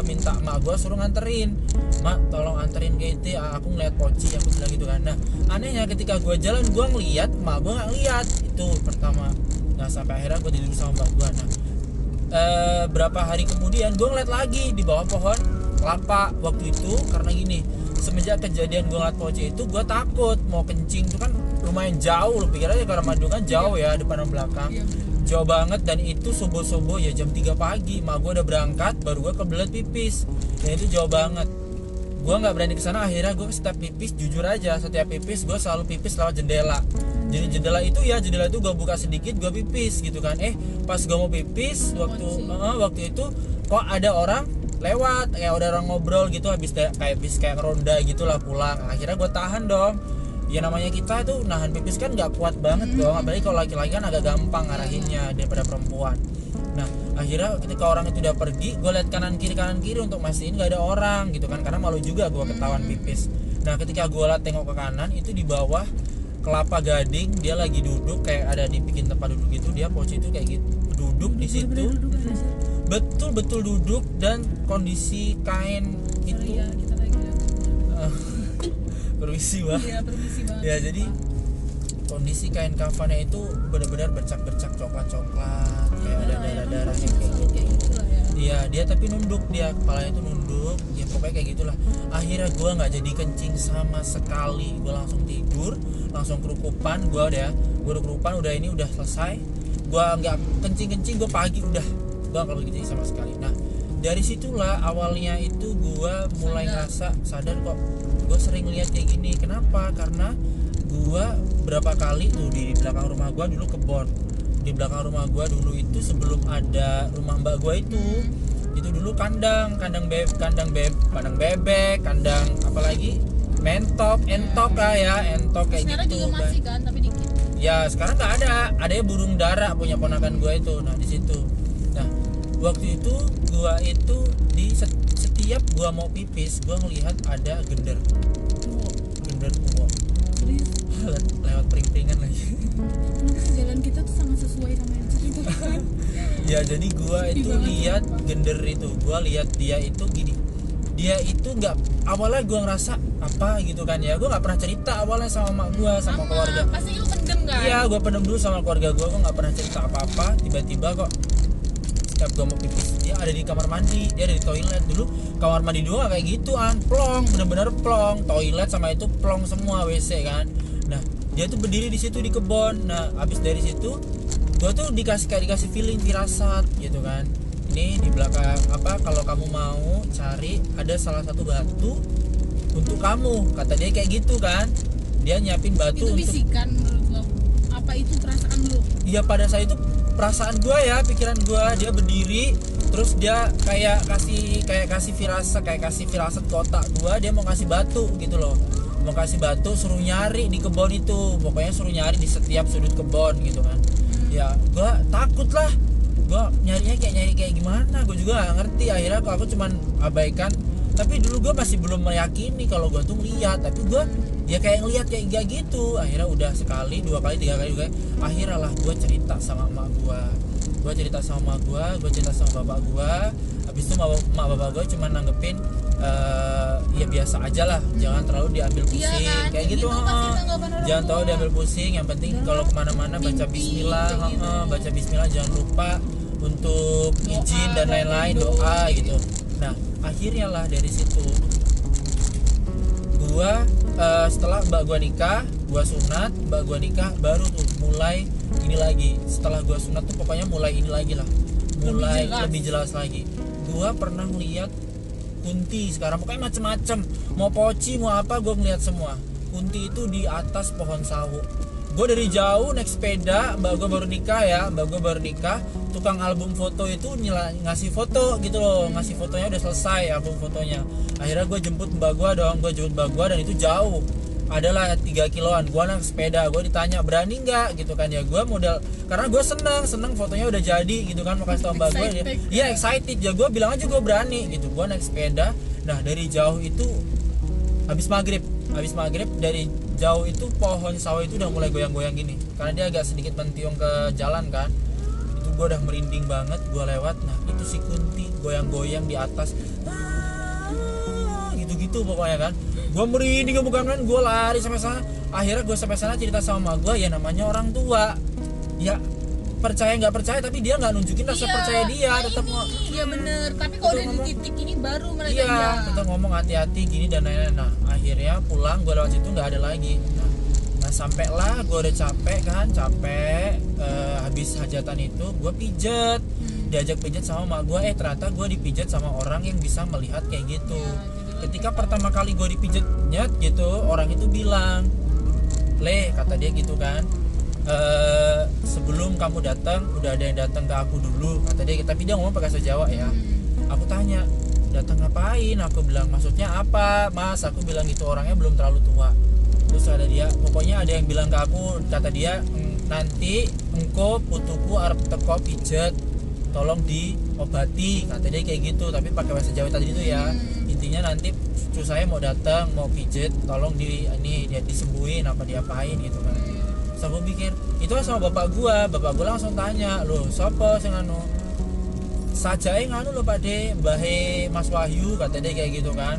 minta mak gue suruh nganterin, mak tolong anterin gitu, aku ngeliat Poci, aku bilang gitu kan. Nah anehnya ketika gue jalan gue ngeliat, mak gue nggak lihat, itu pertama. Nah sampai akhirnya gue tidur sama mak gue. Nah berapa hari kemudian gue ngeliat lagi di bawah pohon kelapa waktu itu, karena gini, semenjak kejadian gue ngeliat Poci itu gue takut mau kencing. Itu kan lumayan jauh, lu pikir aja karena Madu kan jauh ya, depan dan belakang jauh banget. Dan itu subuh ya jam 3 pagi, mak gue udah berangkat, baru gue kebelet pipis, dan itu jauh banget. Gue nggak berani kesana. Akhirnya gue setiap pipis, jujur aja setiap pipis gue selalu pipis lewat jendela. Jadi jendela itu gue buka sedikit, gue pipis gitu kan. Pas gue mau pipis waktu itu kok ada orang lewat, kayak ada orang ngobrol gitu, habis kayak ronda gitulah pulang. Akhirnya gue tahan dong. Ya namanya kita tuh nahan pipis kan nggak kuat banget dong, apalagi kalau laki-laki kan agak gampang ngarahinnya daripada perempuan. Nah akhirnya ketika orang itu udah pergi, gue lihat kanan kiri untuk mastiin nggak ada orang gitu kan, karena malu juga gue ketahuan pipis. Nah ketika gue tengok ke kanan, itu di bawah kelapa gading dia lagi duduk, kayak ada dibikin tempat duduk gitu, dia Poci itu kayak gitu duduk di situ, betul duduk, dan kondisi kain itu permisi bang. Iya, permisi bang. Ya jadi kondisi kain kafannya itu benar-benar bercak coklat, kayak ada darah-darahnya kayak gitu. Iya, dia tapi nunduk, dia kepalanya itu nunduk, ya pokoknya kayak gitulah. Akhirnya gue nggak jadi kencing sama sekali, gue langsung tidur, langsung kerukupan. Gue udah kerukupan, udah selesai. Gue nggak kencing, gue pagi gue nggak kencing sama sekali. Nah dari situlah awalnya itu gue mulai ngerasa sadar kok gue sering lihat kayak gini. Kenapa? Karena gue berapa kali tuh di belakang rumah gue dulu kebon. Di belakang rumah gue dulu itu sebelum ada rumah mbak gue itu dulu kandang bebek, kandang apalagi entok kayak sekarang gitu. Juga masih kan, tapi dikit. Ya sekarang nggak ada, adanya burung dara punya ponakan gue itu. Nah di situ. Nah waktu itu gua itu di setiap gua mau pipis gua ngelihat ada gender tua Serius? lewat pering-peringan lagi. Kenapa sih jalan kita tuh sangat sesuai sama yang ceritakan? Ya jadi gua Sedih itu banget, lihat sumpah. gender itu, gua lihat dia itu gini, dia itu nggak, awalnya gua ngerasa apa gitu kan ya, gua nggak pernah cerita awalnya sama mak gua sama keluarga. Pasti lu pendem kan? Iya, gua pendem dulu sama keluarga gua nggak pernah cerita apa-apa. Tiba-tiba kok setiap gua mau pipis dia ada di kamar mandi, dia ada di toilet. Dulu kamar mandi dua kayak gitu plong, bener-bener plong, toilet sama itu plong semua, WC kan. Nah dia tuh berdiri di situ di kebon. Nah abis dari situ gua tuh dikasih feeling firasat gitu kan, ini di belakang apa, kalau kamu mau cari ada salah satu batu untuk kamu, kata dia kayak gitu kan. Dia nyiapin batu Itu untuk, bisikan menurut lo? Apa itu perasaan lo? iya pada saat itu perasaan gua ya, pikiran gua, dia berdiri terus dia kayak kasih firasat ke otak gua, dia mau kasih batu gitu loh, mau kasih batu, suruh nyari di kebun itu, pokoknya suruh nyari di setiap sudut kebun gitu kan. Ya gua takut lah, gua nyari kayak gimana, gua juga gak ngerti. Akhirnya aku cuman abaikan, tapi dulu gua masih belum meyakini kalau gua tuh ngeliat, tapi gua ya kayak ngeliat kayak gitu. Akhirnya udah sekali, dua kali, tiga kali juga, akhirnya lah gua cerita sama emak gua cerita sama emak gua cerita sama bapak gua. Habis itu emak bapak gua cuma nanggepin ya biasa aja lah, jangan terlalu diambil pusing. Iya kan? Kayak gitu, Gitu pasti tanggapan orang jangan tua. terlalu diambil pusing, yang penting kalau kemana-mana baca Mimpi, bismillah, kayak gitu. baca bismillah, jangan lupa untuk Doa, izin dan lain-lain, doa gitu. Nah akhirnya lah dari situ gua setelah mbak gua nikah, gua sunat, mbak gua nikah, baru tuh mulai ini lagi. Setelah gua sunat tuh pokoknya mulai ini lagi lah, mulai lebih jelas lagi. Gua pernah ngeliat kunti, sekarang pokoknya macem-macem, mau poci mau apa gua ngeliat semua. Kunti itu di atas pohon sawo. Gue dari jauh naik sepeda, mbak gue baru nikah, tukang album foto itu ngasih foto gitu loh, ngasih fotonya udah selesai album fotonya. Akhirnya gue jemput mbak gue dan itu jauh, adalah 3 kiloan. Gue naik sepeda, gue ditanya berani nggak gitu kan ya, gue modal karena gue seneng fotonya udah jadi gitu kan, mau kasih tau mbak gue. Iya excited ya, gue bilang aja gue berani gitu. Gue naik sepeda, nah dari jauh itu habis maghrib dari jauh itu pohon sawo itu udah mulai goyang-goyang gini, karena dia agak sedikit mentiung ke jalan kan. Itu gue udah merinding banget, gue lewat, nah itu si kunti goyang-goyang di atas gitu-gitu pokoknya kan. Gue merinding, bukan main, gue lari sampai sana. Akhirnya gue sampai sana cerita sama gue, ya namanya orang tua ya, percaya nggak percaya, tapi dia nggak nunjukin rasa percaya dia, tetap iya bener, tapi kalau udah di titik ini baru mereka iya, tetap ngomong hati-hati gini dan lain-lain. Nah akhirnya pulang, gue lewat situ nggak ada lagi. Nah sampailah gue udah capek habis hajatan itu gue pijet, diajak pijet sama mak gue. Ternyata gue dipijet sama orang yang bisa melihat kayak gitu. Ketika pertama kali gue dipijetnya gitu, orang itu bilang, "Le," kata dia gitu kan, sebelum kamu datang udah ada yang datang ke aku dulu, kata dia. Tapi dia ngomong pakai bahasa Jawa ya. Aku tanya, datang ngapain? Aku bilang, maksudnya apa mas? Aku bilang gitu, orangnya belum terlalu tua. Terus ada dia, pokoknya ada yang bilang ke aku, kata dia, nanti engko putuku arep teko pijet, tolong diobati, kata dia kayak gitu. Tapi pakai bahasa Jawa tadi itu ya. Intinya nanti cucu saya mau datang, mau pijet, tolong dia disembuhin apa diapain gitu kan. Terus aku pikir itu sama bapak gua langsung tanya, loh sopo sing anu sajae nganu lho Pak De, mbahe Mas Wahyu, kata dia kayak gitu kan.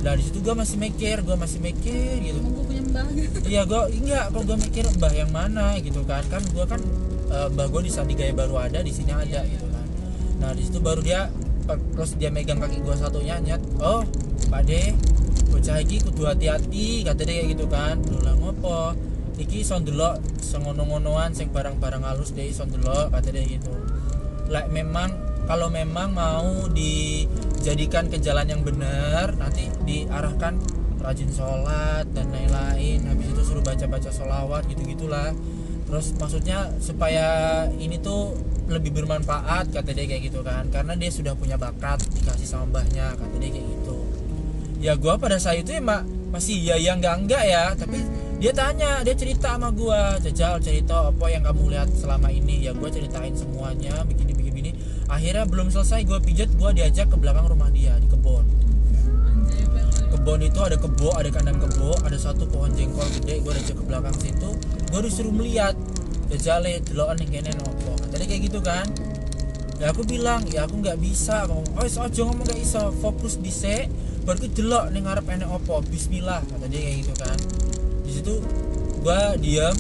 Nah di situ gua masih mikir gitu. emang gue punya mbah gitu. Iya gua mikir mbah yang mana gitu kan gua kan mbah gua di Gaya Baru ada, di sini ada gitu kan. Nah di situ baru dia terus dia megang kaki gua satunya, nyat, oh Pak De, bocah iki kudu hati-hati, kata dia kayak gitu kan. Lho lah ngopo? Iki iso ndelok sengono-ngonoan sing barang-barang halus deh iso ndelok, kata dia gitu. Kalau memang mau dijadikan ke jalan yang benar, nanti diarahkan rajin sholat dan lain-lain. Habis itu suruh baca-baca sholawat gitu-gitulah. Terus maksudnya supaya ini tuh lebih bermanfaat, kata dia kayak gitu kan. Karena dia sudah punya bakat, dikasih sama mbahnya, kata dia kayak gitu. Ya gua pada saat itu ya masih ya enggak ya, tapi dia cerita sama gua, Jajal cerita apa yang kamu lihat selama ini. Ya gua ceritain semuanya begini. Akhirnya belum selesai gue pijat, gue diajak ke belakang rumah dia di kebun. Anjay banget. Kebun itu ada kebo, ada kandang kebo, ada satu pohon jengkol gede. Gue diajak ke belakang situ, gue disuruh melihat jale delokan yang kene nopo. Tadi kayak gitu kan. Ya aku bilang, ya aku nggak bisa ngomong. Oh aja ngomong nggak bisa, fokus dhisik. Baru ku delok ning ngarep enek opo. Bismillah kata dia kayak gitu kan. Di situ gue diam,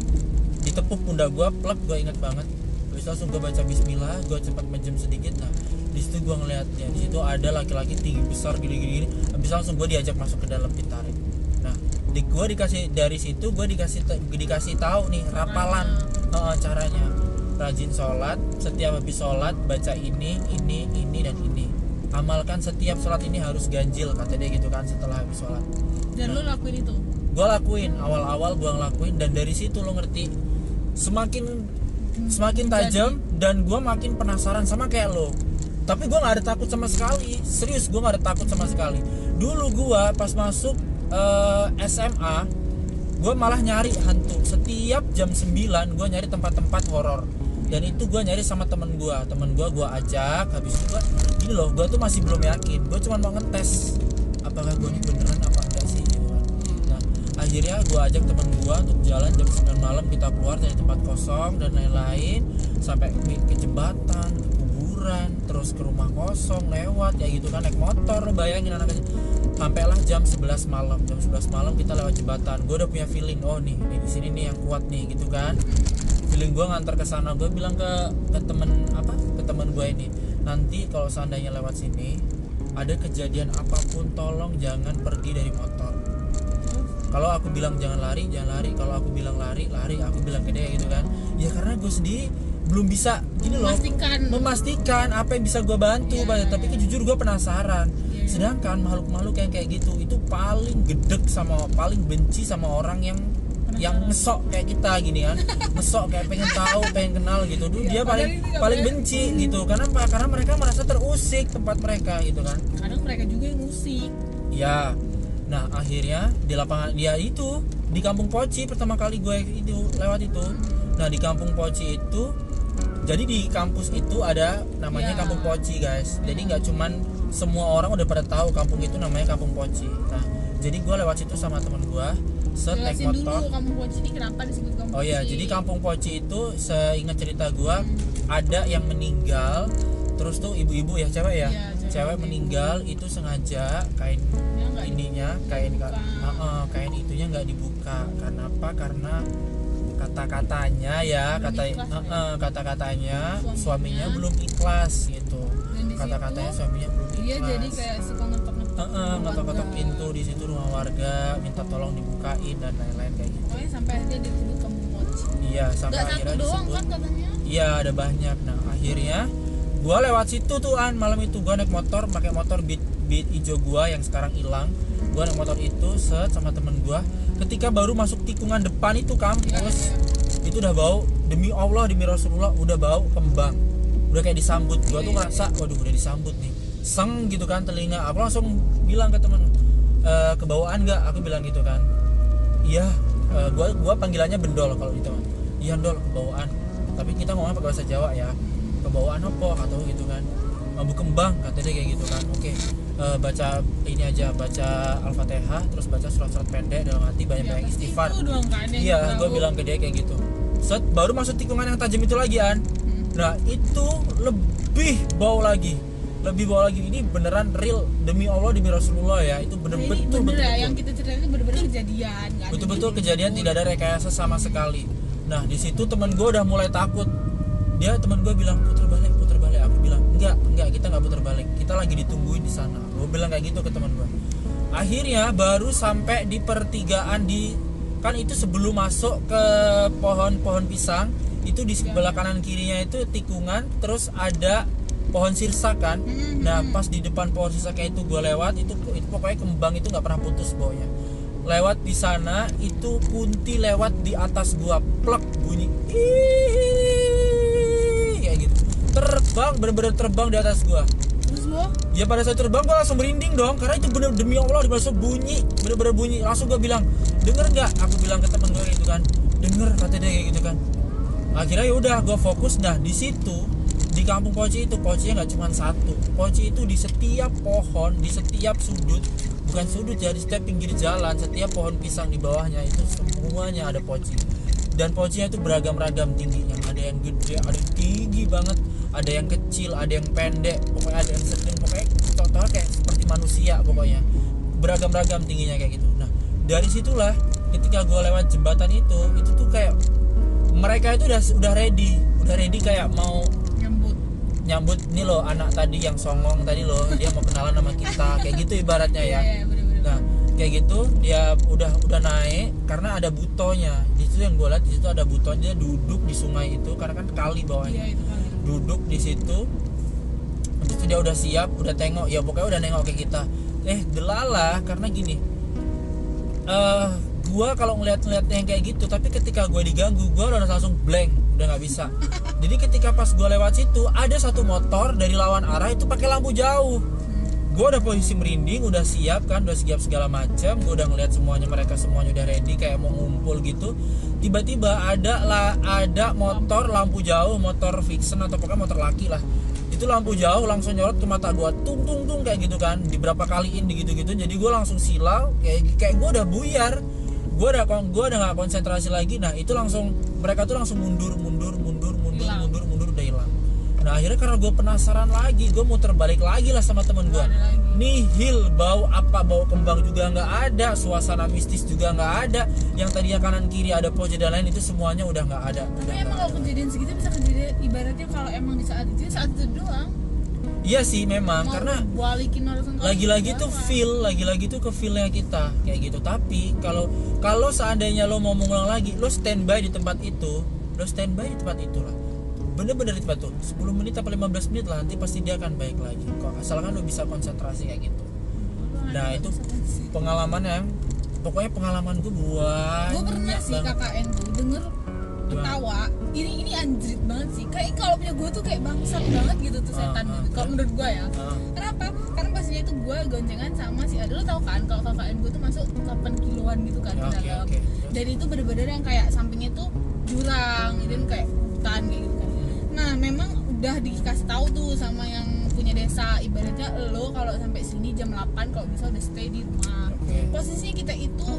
ditepuk pundak gue, plek, gue ingat banget. Terus langsung gue baca bismillah, gue cepat menjem sedikit. Nah di situ gue ngeliatnya, di situ ada laki-laki tinggi besar gini. Habis langsung gue diajak masuk ke dalam, ditarik. Nah gue dikasih, dari situ gue dikasih tahu nih rapalan caranya. Rajin sholat, setiap habis sholat baca ini dan ini. Amalkan setiap sholat ini harus ganjil, kata dia gitu kan setelah habis sholat. Dan lo lakuin itu? Gue lakuin, awal-awal gue ngelakuin, dan dari situ lo ngerti semakin tajam, dan gue makin penasaran sama kayak lo. Tapi gue nggak ada takut sama sekali, serius gue nggak ada takut sama sekali. Dulu gue pas masuk SMA, gue malah nyari hantu. Setiap jam 9 gue nyari tempat-tempat horor, dan itu gue nyari sama temen gue ajak. Habis itu gini loh, gue tuh masih belum yakin, gue cuma mau ngetes apakah gue ini beneran apa enggak sih gitu kan. Nah akhirnya gue ajak temen gue untuk jalan jam 9 malam, kita keluar dari tempat kosong dan lain-lain, sampai ke jembatan, ke kuburan, terus ke rumah kosong lewat ya gitu kan, naik motor. Bayangin anak kecil. Sampailah jam 11 malam kita lewat jembatan. Gue udah punya feeling, oh nih di sini nih yang kuat nih gitu kan. Feeling gue ngantar ke sana. Gue bilang ke temen gue ini, nanti kalau seandainya lewat sini ada kejadian apapun, tolong jangan pergi dari motor. Kalau aku bilang jangan lari. Kalau aku bilang lari. Aku bilang ke dia gitu kan. Ya karena gue sendiri belum bisa gini loh memastikan apa yang bisa gue bantu, tapi jujur gue penasaran. Sedangkan makhluk-makhluk yang kayak gitu itu paling paling benci sama orang yang ngesok kayak kita gini kan. Ngesok kayak pengen tahu, pengen kenal gitu. Dia paling benci gitu. Karena mereka merasa terusik tempat mereka gitu kan. Kadang mereka juga yang musik. Ya. Nah akhirnya di lapangan dia itu di Kampung Poci, pertama kali gue itu lewat itu. Nah di Kampung Poci itu, jadi di kampus itu ada namanya Kampung Poci guys. Jadi nggak cuman semua orang udah pada tahu kampung itu namanya Kampung Poci. Nah jadi gue lewat situ sama teman gue, naik motor. Dulu Kampung Poci ini kenapa disebut Kampung Poci? Oh ya, jadi Kampung Poci itu seingat cerita gue ada yang meninggal. Terus tuh ibu-ibu ya, cewek ya, cewek meninggal itu sengaja kain itunya nggak dibuka. Karena apa? Karena kata-katanya suaminya belum ikhlas gitu. Kata-katanya suaminya belum ikhlas. Iya, jadi kayak suka ngetok-ngetok pintu di situ rumah warga, minta tolong dibukain dan lain-lain kayak gitu. Pokoknya sampai akhirnya disebut Kampung Poci. Iya, sampai Gak akhirnya satu doang disebut. kan katanya? Iya, ada banyak. Nah akhirnya gua lewat situ tuh malam itu gua naik motor, pakai motor beat hijau gua yang sekarang hilang. Gua naik motor itu sama temen gua. Ketika baru masuk tikungan depan itu kampus, itu udah bau, demi Allah demi Rasulullah, udah bau kembang. Udah kayak disambut. Gua tuh ngerasa waduh udah disambut nih. Seng gitu kan telinga. Aku langsung bilang ke temen, kebawaan nggak? Aku bilang gitu kan. Iya, gua panggilannya Bendol kalau gitu kan. Iya Dol, kebawaan. Tapi kita ngomong pakai bahasa Jawa ya. Kebawaan apa atau gitu kan. Bambu kembang kata dia kayak gitu kan. Oke. Baca ini aja, baca Al-Fatihah, terus baca surat-surat pendek dalam hati, banyak-banyak istighfar. Iya, gue bilang ke dia kayak gitu. Baru masuk tikungan yang tajam itu lagi An. Nah itu lebih bau lagi. Ini beneran real, demi Allah demi Rasulullah ya. Itu betul yang kita ceritain itu bener-bener kejadian. Betul kejadian, tidak ada rekayasa sama sekali. Nah di situ teman gue udah mulai takut. Teman gue bilang putar balik. Aku bilang enggak, kita nggak putar balik. Kita lagi ditungguin di sana. Gue bilang kayak gitu ke teman gue. Akhirnya baru sampai di pertigaan kan itu sebelum masuk ke pohon pisang itu di sebelah kanan kirinya itu tikungan, terus ada pohon sirsak kan. Nah pas di depan pohon sirsaknya itu gue lewat, itu pokoknya kembang itu nggak pernah putus baunya. Lewat di sana itu kunti lewat di atas gua, plek bunyi kayak gitu, terbang, bener-bener terbang di atas gua. Terus lo? Ya pada saat terbang gua langsung merinding dong, karena itu bener demi Allah langsung bunyi, bener-bener bunyi. Langsung gua bilang, denger nggak? Aku bilang ke temen gua gitu kan, denger kata dia kayak gitu kan. Akhirnya ya udah gua fokus. Nah di situ di kampung Poci itu, pocinya nggak cuma satu. Poci itu di setiap pohon, di setiap sudut, bukan sudut ya, di setiap pinggir jalan, setiap pohon pisang di bawahnya itu semuanya ada poci. Dan pocinya itu beragam-ragam tingginya. Ada yang gede, ada yang tinggi banget, ada yang kecil, ada yang pendek, pokoknya ada yang sedang, pokoknya contohnya kayak seperti manusia pokoknya. Beragam-ragam tingginya kayak gitu. Nah, dari situlah ketika gue lewat jembatan itu tuh kayak mereka itu udah ready kayak mau nyambut nih loh anak tadi yang songong tadi loh, dia mau kenalan sama kita kayak gitu ibaratnya ya. Nah kayak gitu dia udah naik karena ada butonya di situ, yang gue lihat di situ ada butonya, dia duduk di sungai itu karena kan kali bawahnya, duduk di situ. Habis itu dia udah siap, udah tengok ya, pokoknya udah nengok ke kita. Delala karena gini, gua kalau ngeliat yang kayak gitu, tapi ketika gue diganggu gue udah langsung blank, udah nggak bisa. Jadi ketika pas gue lewat situ ada satu motor dari lawan arah itu pakai lampu jauh. Gue udah posisi merinding, udah siap kan, udah siap segala macam. Gue udah ngeliat semuanya, mereka semuanya udah ready kayak mau ngumpul gitu. Tiba-tiba ada motor lampu jauh, motor Vixen atau pokoknya motor laki lah. Itu lampu jauh langsung nyorot ke mata gue, tung kayak gitu kan, di berapa kaliin gitu. Jadi gue langsung silau, kayak gue udah buyar. Gue udah nggak konsentrasi lagi. Nah itu langsung mereka tuh langsung mundur udah hilang. Nah akhirnya karena gue penasaran lagi, gue muter balik lagi lah sama temen gue. Nihil, bau kembang juga nggak ada, suasana mistis juga nggak ada. Yang tadinya kanan kiri ada pojok dan lain itu semuanya udah nggak ada. Tapi emang kalau kejadian segitu bisa kejadian ibaratnya kalau emang di saat itu doang. Iya sih memang, mau karena lagi-lagi tuh ke feelnya kita kayak gitu. Tapi kalau seandainya lo mau mengulang lagi, lo standby di tempat itu lah, bener-bener di tempat tuh 10 menit atau 15 menit lah, nanti pasti dia akan baik lagi kok, asalkan lo bisa konsentrasi kayak gitu. Nah itu pengalamannya, pokoknya pengalaman gue buat gue pernah sih KKN tuh denger ketawa, ini anjrit banget sih, kayak kalau punya gue tuh kayak bangsat banget gitu tuh setan gitu kalau menurut gue ya. Kenapa? Karena pastinya itu gue goncengan sama si Ada, lo tau kan kalau KKN gue tuh masuk 8 kiloan gitu kan ke dalam. Dan itu bener-bener yang kayak sampingnya tuh jurang dan kayak hutan kayak gitu kan. Nah memang udah dikasih tahu tuh sama yang punya desa, ibaratnya lo kalau sampai sini jam 8 kalau bisa udah stay di rumah. Posisinya kita itu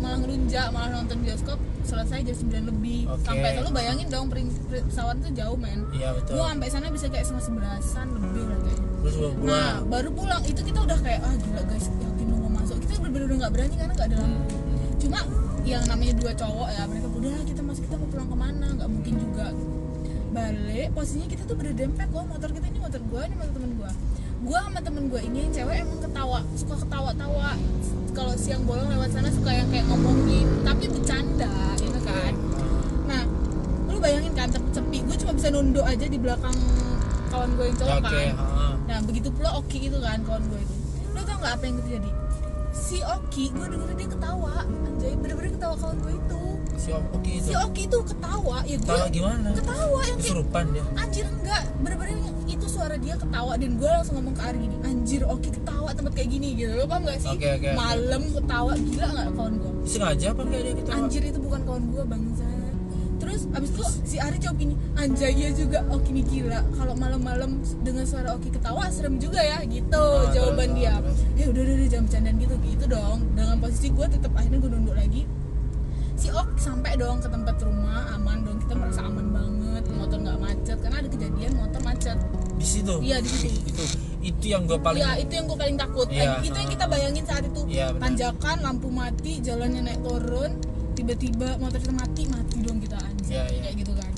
malah ngelunjak, malah nonton bioskop selesai jam 9 lebih. Sampai selalu bayangin dong pesawat tuh jauh men. Iya betul. Gua sampai sana bisa kayak setengah 11-an lebih lah kayaknya. Terus nah baru pulang itu kita udah kayak gila guys, yakin mau masuk. Kita bener-bener nggak berani karena nggak ada lampu. Cuma yang namanya dua cowok ya, mereka udah kita mau pulang kemana, nggak mungkin juga. Balik posisinya kita tuh berdempet loh, motor kita ini motor gue, ini motor temen gue sama temen gue ini yang cewek emang suka ketawa-tawa kalau siang bolong lewat sana, suka yang kayak ngomongin tapi bercanda gitu kan. Nah lu bayangin kan sepi, gue cuma bisa nunduk aja di belakang kawan gue yang cowok kan. Nah begitu pula Oki itu kan kawan gue itu, lu tau nggak apa yang terjadi? Si Oki, gue denger dia ketawa, anjay bener-bener ketawa kawan gue itu. Si Oki itu ketawa, ya gue ketawa gimana? Ketawa yang kesurupan dia. Anjir enggak, bener-bener itu suara dia ketawa dan gue langsung ngomong ke Ari gini, anjir Oki ketawa tempat kayak gini gitu, lo paham gak sih? Malam ketawa, gila nggak kawan gue? Sengaja apa kayak dia ketawa? Anjir itu bukan kawan gue bangsa. Terus abis itu si Ari jawab gini, anjay iya juga Oki nih gila, kalau malam-malam dengar suara Oki ketawa serem juga ya gitu. Jawaban dia. Ya udah jangan bercandaan gitu dong. Dengan posisi gue tetap akhirnya gue nunduk lagi. Si Oki sampai dong ke tempat rumah, aman dong, kita merasa aman banget, motor nggak macet karena ada kejadian motor macet di situ. Iya di situ. Itu yang gue paling. Iya itu yang gue paling takut. Itu yang kita bayangin saat itu. Tanjakan, lampu mati, jalannya naik turun, tiba-tiba motor kita mati dong kita anjir. Kayak gitu kan.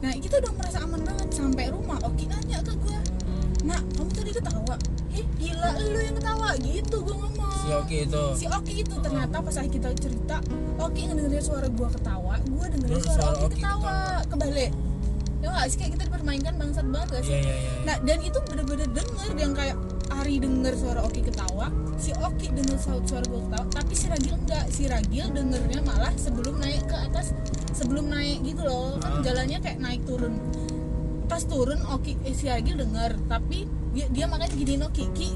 Nah kita udah merasa aman banget sampai rumah. Oki nanya ke gue, nak kamu tadi ketawa? Gila lu yang ketawa gitu gue ngomong. Si Oki itu ternyata pas kita cerita, Oki ngedengerin suara gue ketawa, gue dengerin suara Oki ketawa. Kebalik. Ya nggak sih, kayak kita dipermainkan bangsat banget gak sih? Nah dan itu bener-bener denger yang kayak Ari denger suara Oki ketawa, si Oki denger suara gue ketawa, tapi si Ragil enggak. Si Ragil dengernya malah sebelum naik ke atas, sebelum naik gitu loh, kan jalannya kayak naik turun. Pas turun Oki si Ragil denger, tapi dia makanya giniin Oki, Ki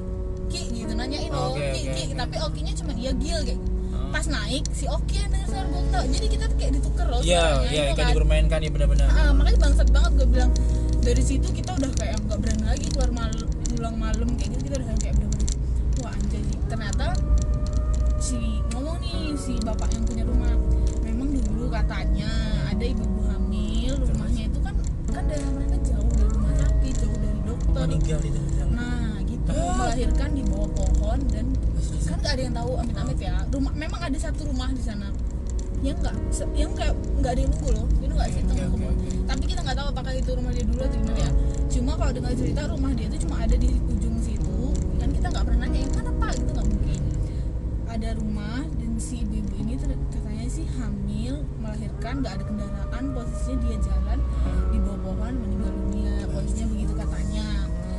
gitu nanyain Ki, tapi Okinya cuma dia Gil kayak. Pas naik si Oki yang denger suara gue ketawa, jadi kita tuh kayak dituker loh suaranya. Iya, kayak dipermainkan ya benar-benar. Makanya bangsat banget gue bilang, Dari situ kita udah kayak nggak berani lagi pulang malam kayak gitu. Kita udah kayak bener-bener wah anjay sih. Ternyata si bapak yang punya rumah, memang dulu katanya ada ibu-ibu hamil, rumahnya itu kan daerah mereka jauh dari rumah sakit, jauh dari dokter, meninggal di tengah jalan. nah gitu, melahirkan di bawah pohon. Dan kan nggak ada yang tahu, amit-amit ya, rumah memang ada satu rumah di sana yang kayak nggak ada yang nunggu loh, itu nggak sih tengah kebun. Tapi kita nggak tahu apakah itu rumah dia dulu atau gimana ya. Cuma kalau dengar cerita rumah dia itu cuma ada di ujung situ, kan kita nggak pernah nanya yang mana pak, gitu nggak mungkin. Ada rumah dan si ibu-ibu ini katanya sih hamil, melahirkan, nggak ada kendaraan, posisinya dia jalan di bawah pohon, meninggal dunia, posisinya begitu katanya.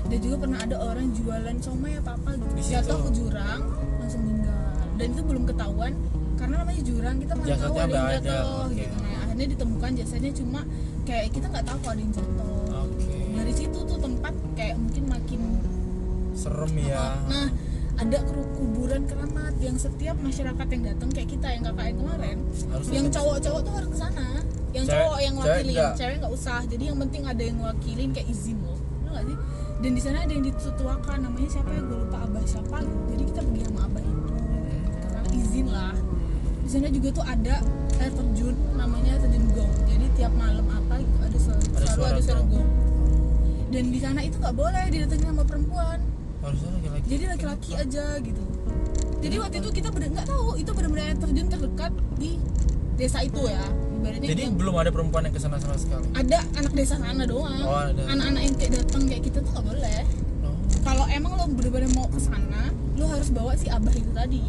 Dan juga pernah ada orang jualan somai apa gitu, jatuh ke jurang langsung meninggal. Dan itu belum ketahuan karena namanya jurang, kita mana tahu ada yang jatuh gitu. Nah, akhirnya ditemukan jasadnya, cuma kayak kita nggak tahu kalau ada yang jatuh. Dari situ tuh tempat kayak mungkin makin serem ya. Nah, ada kuburan keramat yang setiap masyarakat yang datang kayak kita yang KKN kemarin, yang cowok-cowok tuh harus ke sana, yang cowok yang wakilin, cewek nggak usah. Jadi yang penting ada yang wakilin kayak izin loh, bener nggak sih? Dan di sana ada yang dituakan, namanya siapa ya, gue lupa, abah siapa gitu. Jadi kita pergi sama abah itu karena izin lah. Di sana juga tuh ada air terjun, namanya terjun gong. Jadi tiap malam apa gitu ada selalu ada suara gong. Dan di sana itu nggak boleh didatengin sama perempuan. Harusnya laki-laki. Jadi laki-laki aja gitu. Jadi waktu itu kita nggak tahu itu benar-benar air terjun terdekat di desa itu ya. Ibaratnya jadi belum ada perempuan yang kesana sama sekali. Ada anak desa sana doang. Anak-anak yang kayak datang kayak kita tuh nggak boleh. Kalau emang lo benar-benar mau kesana, lo harus bawa si abah itu tadi.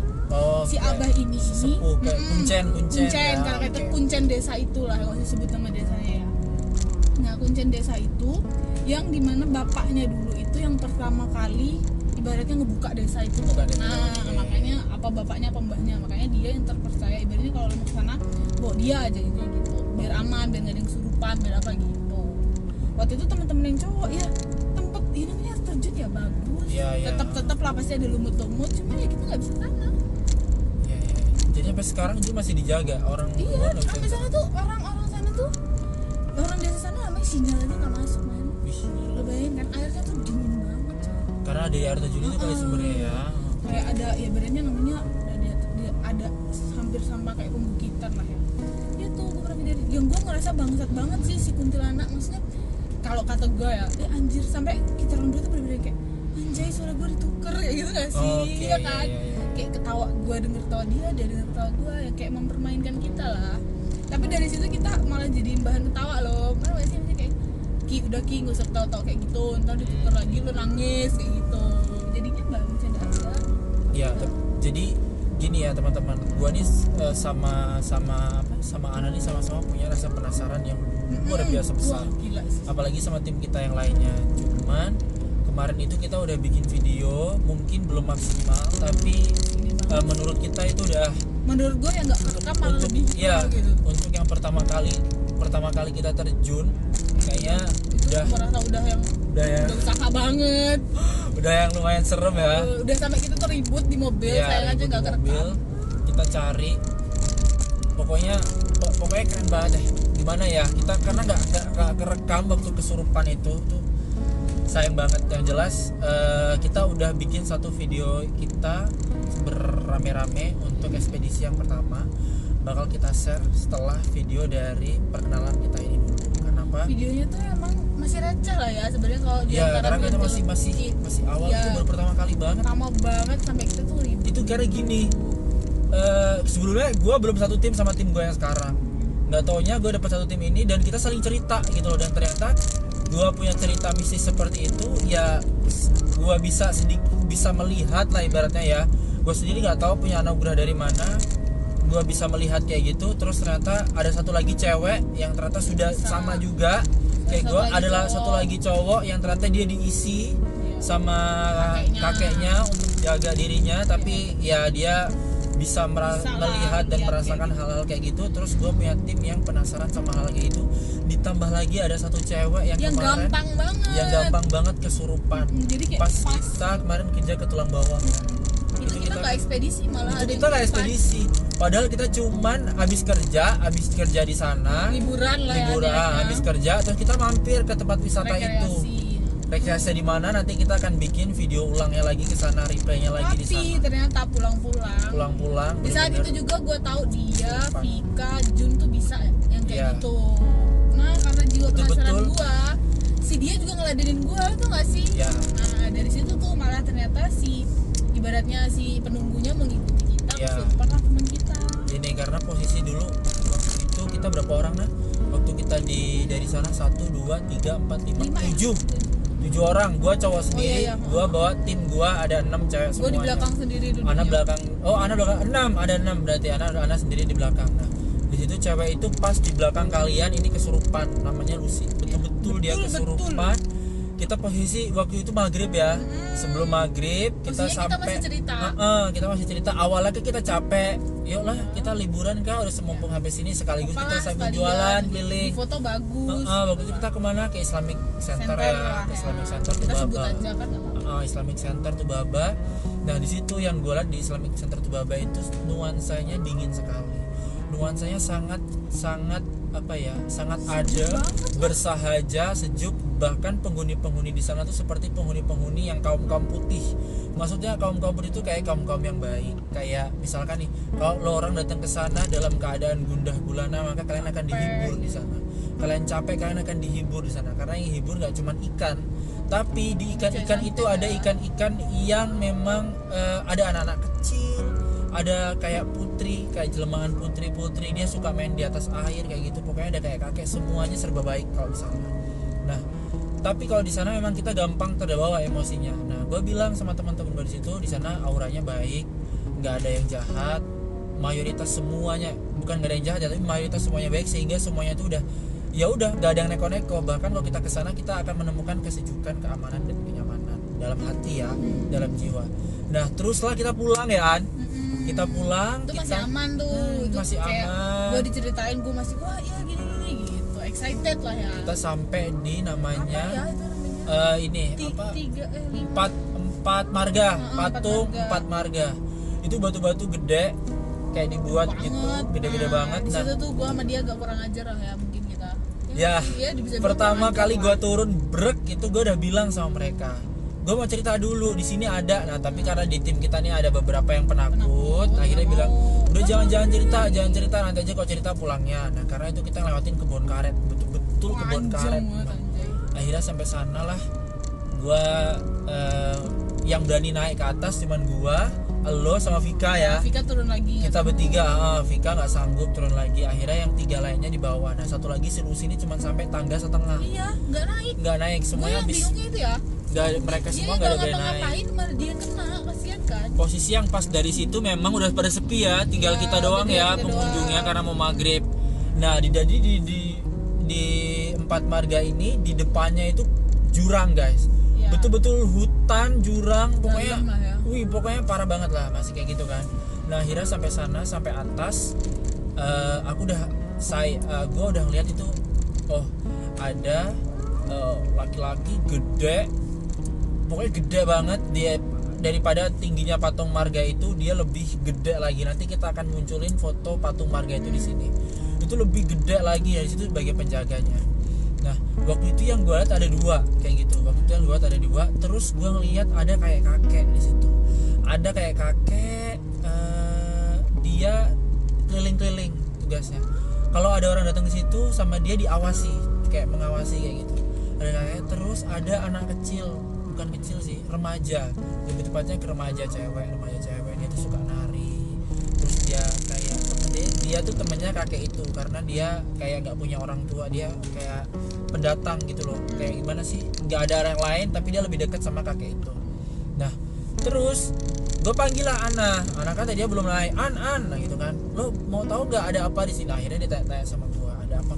Si abah ini sepuh, kayak kuncen ya, kalau kata kuncen desa itulah, kalau disebut nama desanya ya. Nah, kuncen desa itu yang dimana bapaknya dulu itu yang pertama kali ibaratnya ngebuka desa itu. Makanya apa bapaknya apa mbahnya, makanya dia yang terpercaya. Ibaratnya kalau lo mau kesana bawa dia aja gitu, biar aman, biar nggak ada yang kesurupan, biar apa gitu. Waktu itu teman-teman yang cowok ya tempat ini namanya air terjun ya bagus. Tetap lah pasti ada lumut-lumut, cuma ya kita nggak bisa sana. Jadi sampai sekarang itu masih dijaga orang. Sampai sana tuh orang-orang sana tuh, orang desa sana namanya sinyal aja nggak masuk man. Lo bayangin kan airnya tuh dingin banget. Karena ada air terjun itu kali sumbernya ya. Kayak ada ya badannya namanya ada hampir sama kayak pembukitan lah ya. Ya tuh gue pernah dari yang gue ngerasa bangsat banget sih si kuntilanak, maksudnya kalau kata gue ya, anjir, sampai kita orang berdua tuh bener-bener kayak anjay suara gue ditukar kayak gitu gak sih? Iya kan? Kayak ketawa, gue denger ketawa dia denger ketawa gue, ya kayak mempermainkan kita lah. Tapi dari situ kita malah jadi bahan ketawa loh. Mana gak sih kayak udah gak usah ketawa-tawa kayak gitu, ntar ditukar lagi lo nangis kayak gitu. Jadinya bercanda aja. Iya, jadi gini ya teman-teman, gua nih sama Ana nih sama-sama punya rasa penasaran yang luar biasa besar. Apalagi sama tim kita yang lainnya. Cuman kemarin itu kita udah bikin video, mungkin belum maksimal, tapi menurut kita itu udah, menurut gue yang nggak kerekam malah lebih gitu. Untuk yang pertama kali kita terjun kayaknya udah yang usaha banget, udah yang lumayan serem ya. Udah sampai kita tuh ribut di mobil, saya aja nggak kerekam. Kita cari, pokoknya keren banget deh. Gimana ya, kita karena nggak kerekam waktu kesurupan itu tuh sayang banget. Yang jelas kita udah bikin satu video kita berame-rame untuk ekspedisi yang pertama, bakal kita share setelah video dari perkenalan kita ini dulu. Kenapa? Videonya tuh emang masih receh lah ya sebenarnya kalau di karena kita masih awal itu baru pertama kali banget. Lama banget sampai kita tuh ribut. Itu karena gini, sebelumnya gue belum satu tim sama tim gue yang sekarang. Nggak taunya gue dapet satu tim ini dan kita saling cerita gitu loh. Dan ternyata gue punya cerita mistis seperti itu ya, gue bisa melihat lah ibaratnya ya. Gue sendiri nggak tahu punya anugerah dari mana, gue bisa melihat kayak gitu. Terus ternyata ada satu lagi cewek yang ternyata sudah sama juga kayak gue, adalah satu lagi cowok yang ternyata dia diisi sama kakeknya untuk jaga dirinya, tapi ya dia bisa melihat dan merasakan hal-hal kayak gitu. Terus gue punya tim yang penasaran sama hal kayak gitu, ditambah lagi ada satu cewek yang kemarin gampang banget kesurupan. Jadi pas kita kemarin kerja ke tulang bawah. Itu kita nggak ekspedisi malah. Itu ada kita kayak ekspedisi. Padahal kita cuman habis kerja di sana. liburan lah ya. Liburan, habis kerja terus kita mampir ke tempat wisata itu. Rekreasi di mana nanti kita akan bikin video ulangnya lagi ke sana, replaynya lagi di Tapi sana. ternyata pulang-pulang. Di saat bener-bener. itu juga gue tahu dia, Vika, Jun tuh bisa yang kayak Iya. gitu. Nah karena jiwa penasaran Betul-betul. gue, si dia juga ngeladenin gue tuh nggak sih? Iya. Nah dari situ tuh malah ternyata ibaratnya si penunggunya mengikuti kita, Iya. kesurupan lah teman kita. Ini karena posisi dulu waktu itu kita berapa orang nah? Waktu kita dari sana 1, 2, 3, 4, 5, 7 orang. Gua cowok sendiri, iya. gua bawa tim gua ada 6 cewek Gue semuanya. di belakang sendiri dulu. Ana belakang 6, ada 6 berarti Ana sendiri di belakang. Nah, di situ cewek itu pas di belakang kalian ini kesurupan, namanya Lucy. Betul-betul dia Betul, kesurupan. Kita posisi waktu itu maghrib ya. Sebelum maghrib kita Posisinya kita sampai masih cerita. kita masih cerita. Awalnya kan kita capek. Yuklah kita liburan kah udah semumpung habis ini sekaligus kita Apalah, sambil sekalian. jualan keliling. Di foto bagus. Waktu itu kita kemana? Ke Islamic Center ya. lah, Ke Islamic Center tuh kita sebut Baba. aja kan nggak apa-apa. Islamic Center tuh Baba. Nah di situ yang gue lihat di Islamic Center tuh Baba itu nuansanya dingin sekali. Nuansanya sangat apa ya? Sangat adem, bersahaja, sejuk. Bahkan penghuni-penghuni di sana tuh seperti penghuni-penghuni yang kaum putih. Maksudnya kaum putih itu kayak kaum yang baik. Kayak misalkan nih, kalau lo orang datang ke sana dalam keadaan gundah gulana, maka kalian akan dihibur di sana. Kalian capek, kalian akan dihibur di sana. Karena yang hibur nggak cuma ikan, tapi di ikan-ikan itu ada ikan-ikan yang memang ada anak-anak kecil, ada kayak putri, kayak jelmaan putri dia suka main di atas air kayak gitu. Pokoknya ada kayak kakek, semuanya serba baik kalau di sana. Nah, tapi kalau di sana memang kita gampang terbawa emosinya. Nah, gue bilang sama teman-teman gue di situ, di sana auranya baik, nggak ada yang jahat. Mayoritas semuanya, bukan nggak ada yang jahat, tapi mayoritas semuanya baik sehingga semuanya itu udah nggak ada yang neko-neko. Bahkan kalau kita kesana kita akan menemukan kesejukan, keamanan dan kenyamanan dalam hati ya, dalam jiwa. Nah, teruslah kita pulang ya, An. Kita pulang, Itu kita masih aman tuh. Itu masih kayak aman. gue diceritain, gue masih wah ya gini gitu, excited lah ya. Kita sampai di namanya apa ya itu namanya? ini apa? Lima. Empat marga, patung Empat empat marga. Itu batu-batu gede kayak dibuat gitu, gede-gede banget. Di Nah, situ tuh gue sama dia agak kurang ajar lah ya mungkin kita. ya, bisa pertama kurang kali ajar gua lah. turun brek itu gua udah bilang sama mereka, gua mau cerita dulu di sini ada. Nah, tapi karena di tim kita nih ada beberapa yang penakut, akhirnya bilang udah jangan cerita nanti aja kok cerita pulangnya. Nah, karena itu kita lewatin kebun karet, betul kebun karet. Akhirnya sampai sana lah. Gua yang berani naik ke atas cuman gua, lo sama Vika ya. Vika turun lagi. Kita bertiga, Vika nggak sanggup turun lagi. Akhirnya yang 3 lainnya di bawah. Nah, satu lagi si Lucy ini cuma sampai tangga setengah. Iya, nggak naik. Semuanya Gue habis. bingungnya itu ya. Mereka Dia semua nggak ada yang naik. ngapain malah dia kena, kasihan kan. Posisi yang pas dari situ memang udah pada sepi ya, tinggal Ya, kita doang tinggal ya kita pengunjungnya doang. karena mau maghrib. Nah, di empat marga ini di depannya itu jurang guys. Ya. Betul-betul hutan, jurang, pokoknya, Dalam lah ya. pokoknya parah banget lah, masih kayak gitu kan. Nah, akhirnya sampai sana, sampai atas, gue udah ngeliat itu, ada laki-laki gede, pokoknya gede banget dia. Daripada tingginya patung marga itu, dia lebih gede lagi. Nanti kita akan munculin foto patung marga itu di sini. Itu lebih gede lagi, dari situ sebagai penjaganya. Nah, waktu itu yang gue lihat ada 2 kayak gitu. Terus gue ngeliat ada kayak kakek di situ. Ada kayak kakek, dia keliling-keliling tugasnya. Kalau ada orang datang ke situ sama dia diawasi, kayak mengawasi kayak gitu. Ada kakek, terus ada anak kecil, bukan kecil sih, remaja. Lebih tepatnya ke remaja cewek dia tuh suka nari. Terus dia kayak dia tuh temennya kakek itu karena dia kayak nggak punya orang tua, dia kayak pendatang gitu loh. Kayak gimana sih, nggak ada orang lain tapi dia lebih dekat sama kakek itu. Nah, terus gue panggil lah Ana kata dia belum naik. Nah gitu kan, lo mau tahu nggak ada apa di sini? Akhirnya dia tanya sama gue, ada apa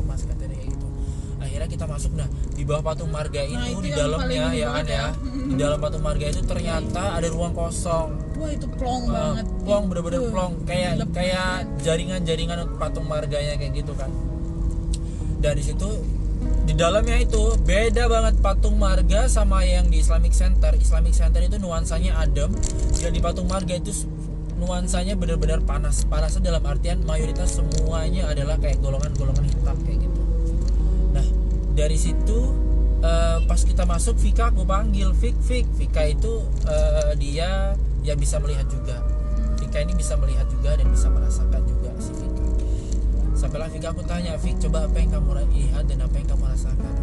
mas kata dia gitu. Akhirnya kita masuk. Nah, di bawah patung marga itu, itu di yang dalamnya paling ya banget ya, di dalam patung marga itu ternyata ada ruang kosong. Wah itu plong banget. Plong, bener-bener Itu. plong, kayak jaringan patung marganya kayak gitu kan. Dari situ di dalamnya itu beda banget patung marga sama yang di Islamic Center. Islamic Center itu nuansanya adem, dan di patung marga itu nuansanya benar-benar panas. Panasnya dalam artian mayoritas semuanya adalah kayak golongan-golongan hitam kayak gitu. Nah dari situ pas kita masuk, Vika aku panggil, Vika itu dia ya bisa melihat juga. Vika ini bisa melihat juga dan bisa merasakan juga si Vika. Sampailah Vika, aku tanya, Vik, coba apa yang kamu lihat dan apa yang kamu rasakan?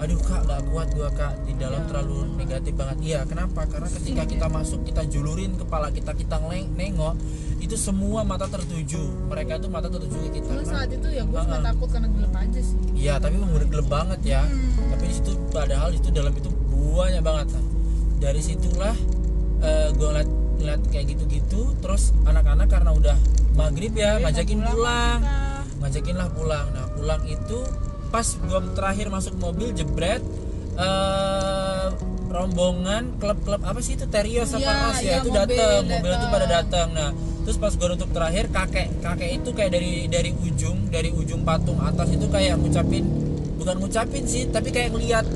Aduh kak, gak kuat gua kak, di dalam terlalu negatif banget. Iya, kenapa? Karena ketika kita masuk, kita julurin kepala kita nengok, itu semua mata tertuju. Mereka itu mata tertuju ke kita. Cuma saat itu ya gue cuma takut karena gelap aja sih. Iya, tapi bener gelap banget ya. Tapi di situ padahal itu dalam itu banyak banget. Nah, dari situlah gue ngeliat kayak gitu-gitu. Terus anak-anak karena udah maghrib ya, ngajakin pulang. Ngajakinlah pulang. Nah pulang itu pas gue terakhir masuk mobil, jebret rombongan klub apa sih itu, Terios apa Ros ya, itu datang, mobil itu pada datang. Nah terus pas gue nutup terakhir, kakek itu kayak dari ujung patung atas itu kayak bukan ngucapin sih, tapi kayak ngeliat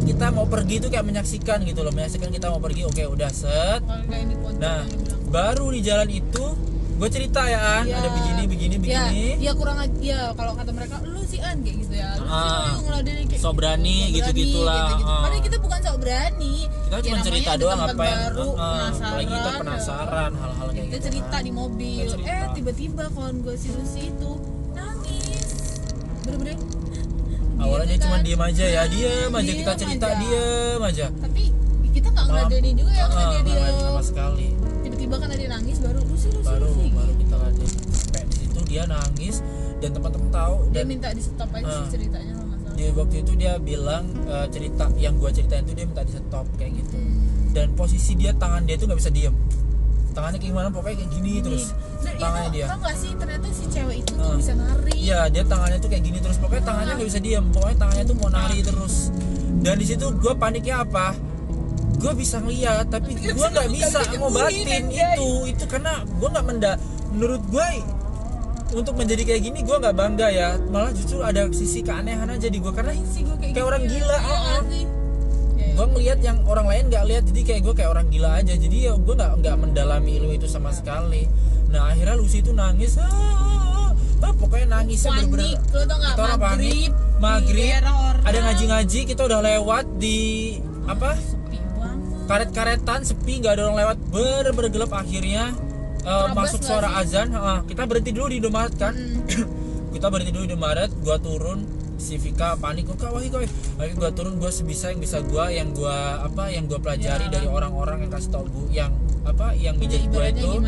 kita mau pergi itu, kayak menyaksikan gitu loh, menyaksikan kita mau pergi. Oke udah set. Nah baru di jalan itu gue cerita ya, ada begini. Ya kurang aja ya kalau kata mereka, lu sih An kayak gitu ya. Lu sih ngeladenin kayak so berani gitu-gitulah. Gitu. Padahal kita bukan sok berani. Kita cuma cerita doang apa yang baru, apalagi kita penasaran hal-hal kayak kita gitu. cerita di mobil. Tiba-tiba kawan gue si Lucy itu nangis. Bener-bener. Awalnya dia cuma diem aja ya, diem aja kita cerita, diem aja. Tapi kita nggak ngeladenin juga ya karena dia diem. Sama sekali. Tiba-tiba kan dia nangis, baru baru kita laden. Sampai di situ dia nangis dan teman-teman tahu, dia dan minta di stop aja sih ceritanya kalau nggak salah. Di waktu itu dia bilang cerita yang gua ceritain itu dia minta di stop kayak gitu. Dan posisi dia, tangan dia itu nggak bisa diem. Tangannya kayak gimana, pokoknya kayak gini terus. Dan tangannya itu, dia. tau gak sih ternyata si cewek itu tuh bisa nari. Iya, dia tangannya tuh kayak gini terus. Pokoknya tangannya nggak bisa diem. Pokoknya tangannya tuh mau nari terus. Dan di situ gue paniknya apa? Gue bisa ngeliat, tapi gue nggak bisa ngobatin itu karena gue nggak menurut gue untuk menjadi kayak gini gue nggak bangga ya, malah justru ada sisi keanehan aja di gue karena kayak orang gila. Gue ngeliat yang orang lain nggak lihat, jadi kayak gue kayak orang gila aja. Jadi ya gue nggak mendalami ilmu itu sama sekali. Nah akhirnya Lucy itu nangis, pokoknya nangisnya bener-bener. Kita orang panik, maghrib, ada ngaji-ngaji, kita udah lewat di apa? Karet-karetan, sepi, nggak ada orang lewat, bener-bener gelap. Akhirnya masuk suara azan, kita berhenti dulu di Indomaret kan. Kita berhenti dulu di Indomaret, gua turun, si Vika panik, akhirnya gua turun, gua sebisa yang bisa gua, yang gua pelajari dari orang-orang yang kasih tau gua, yang mijit gua itu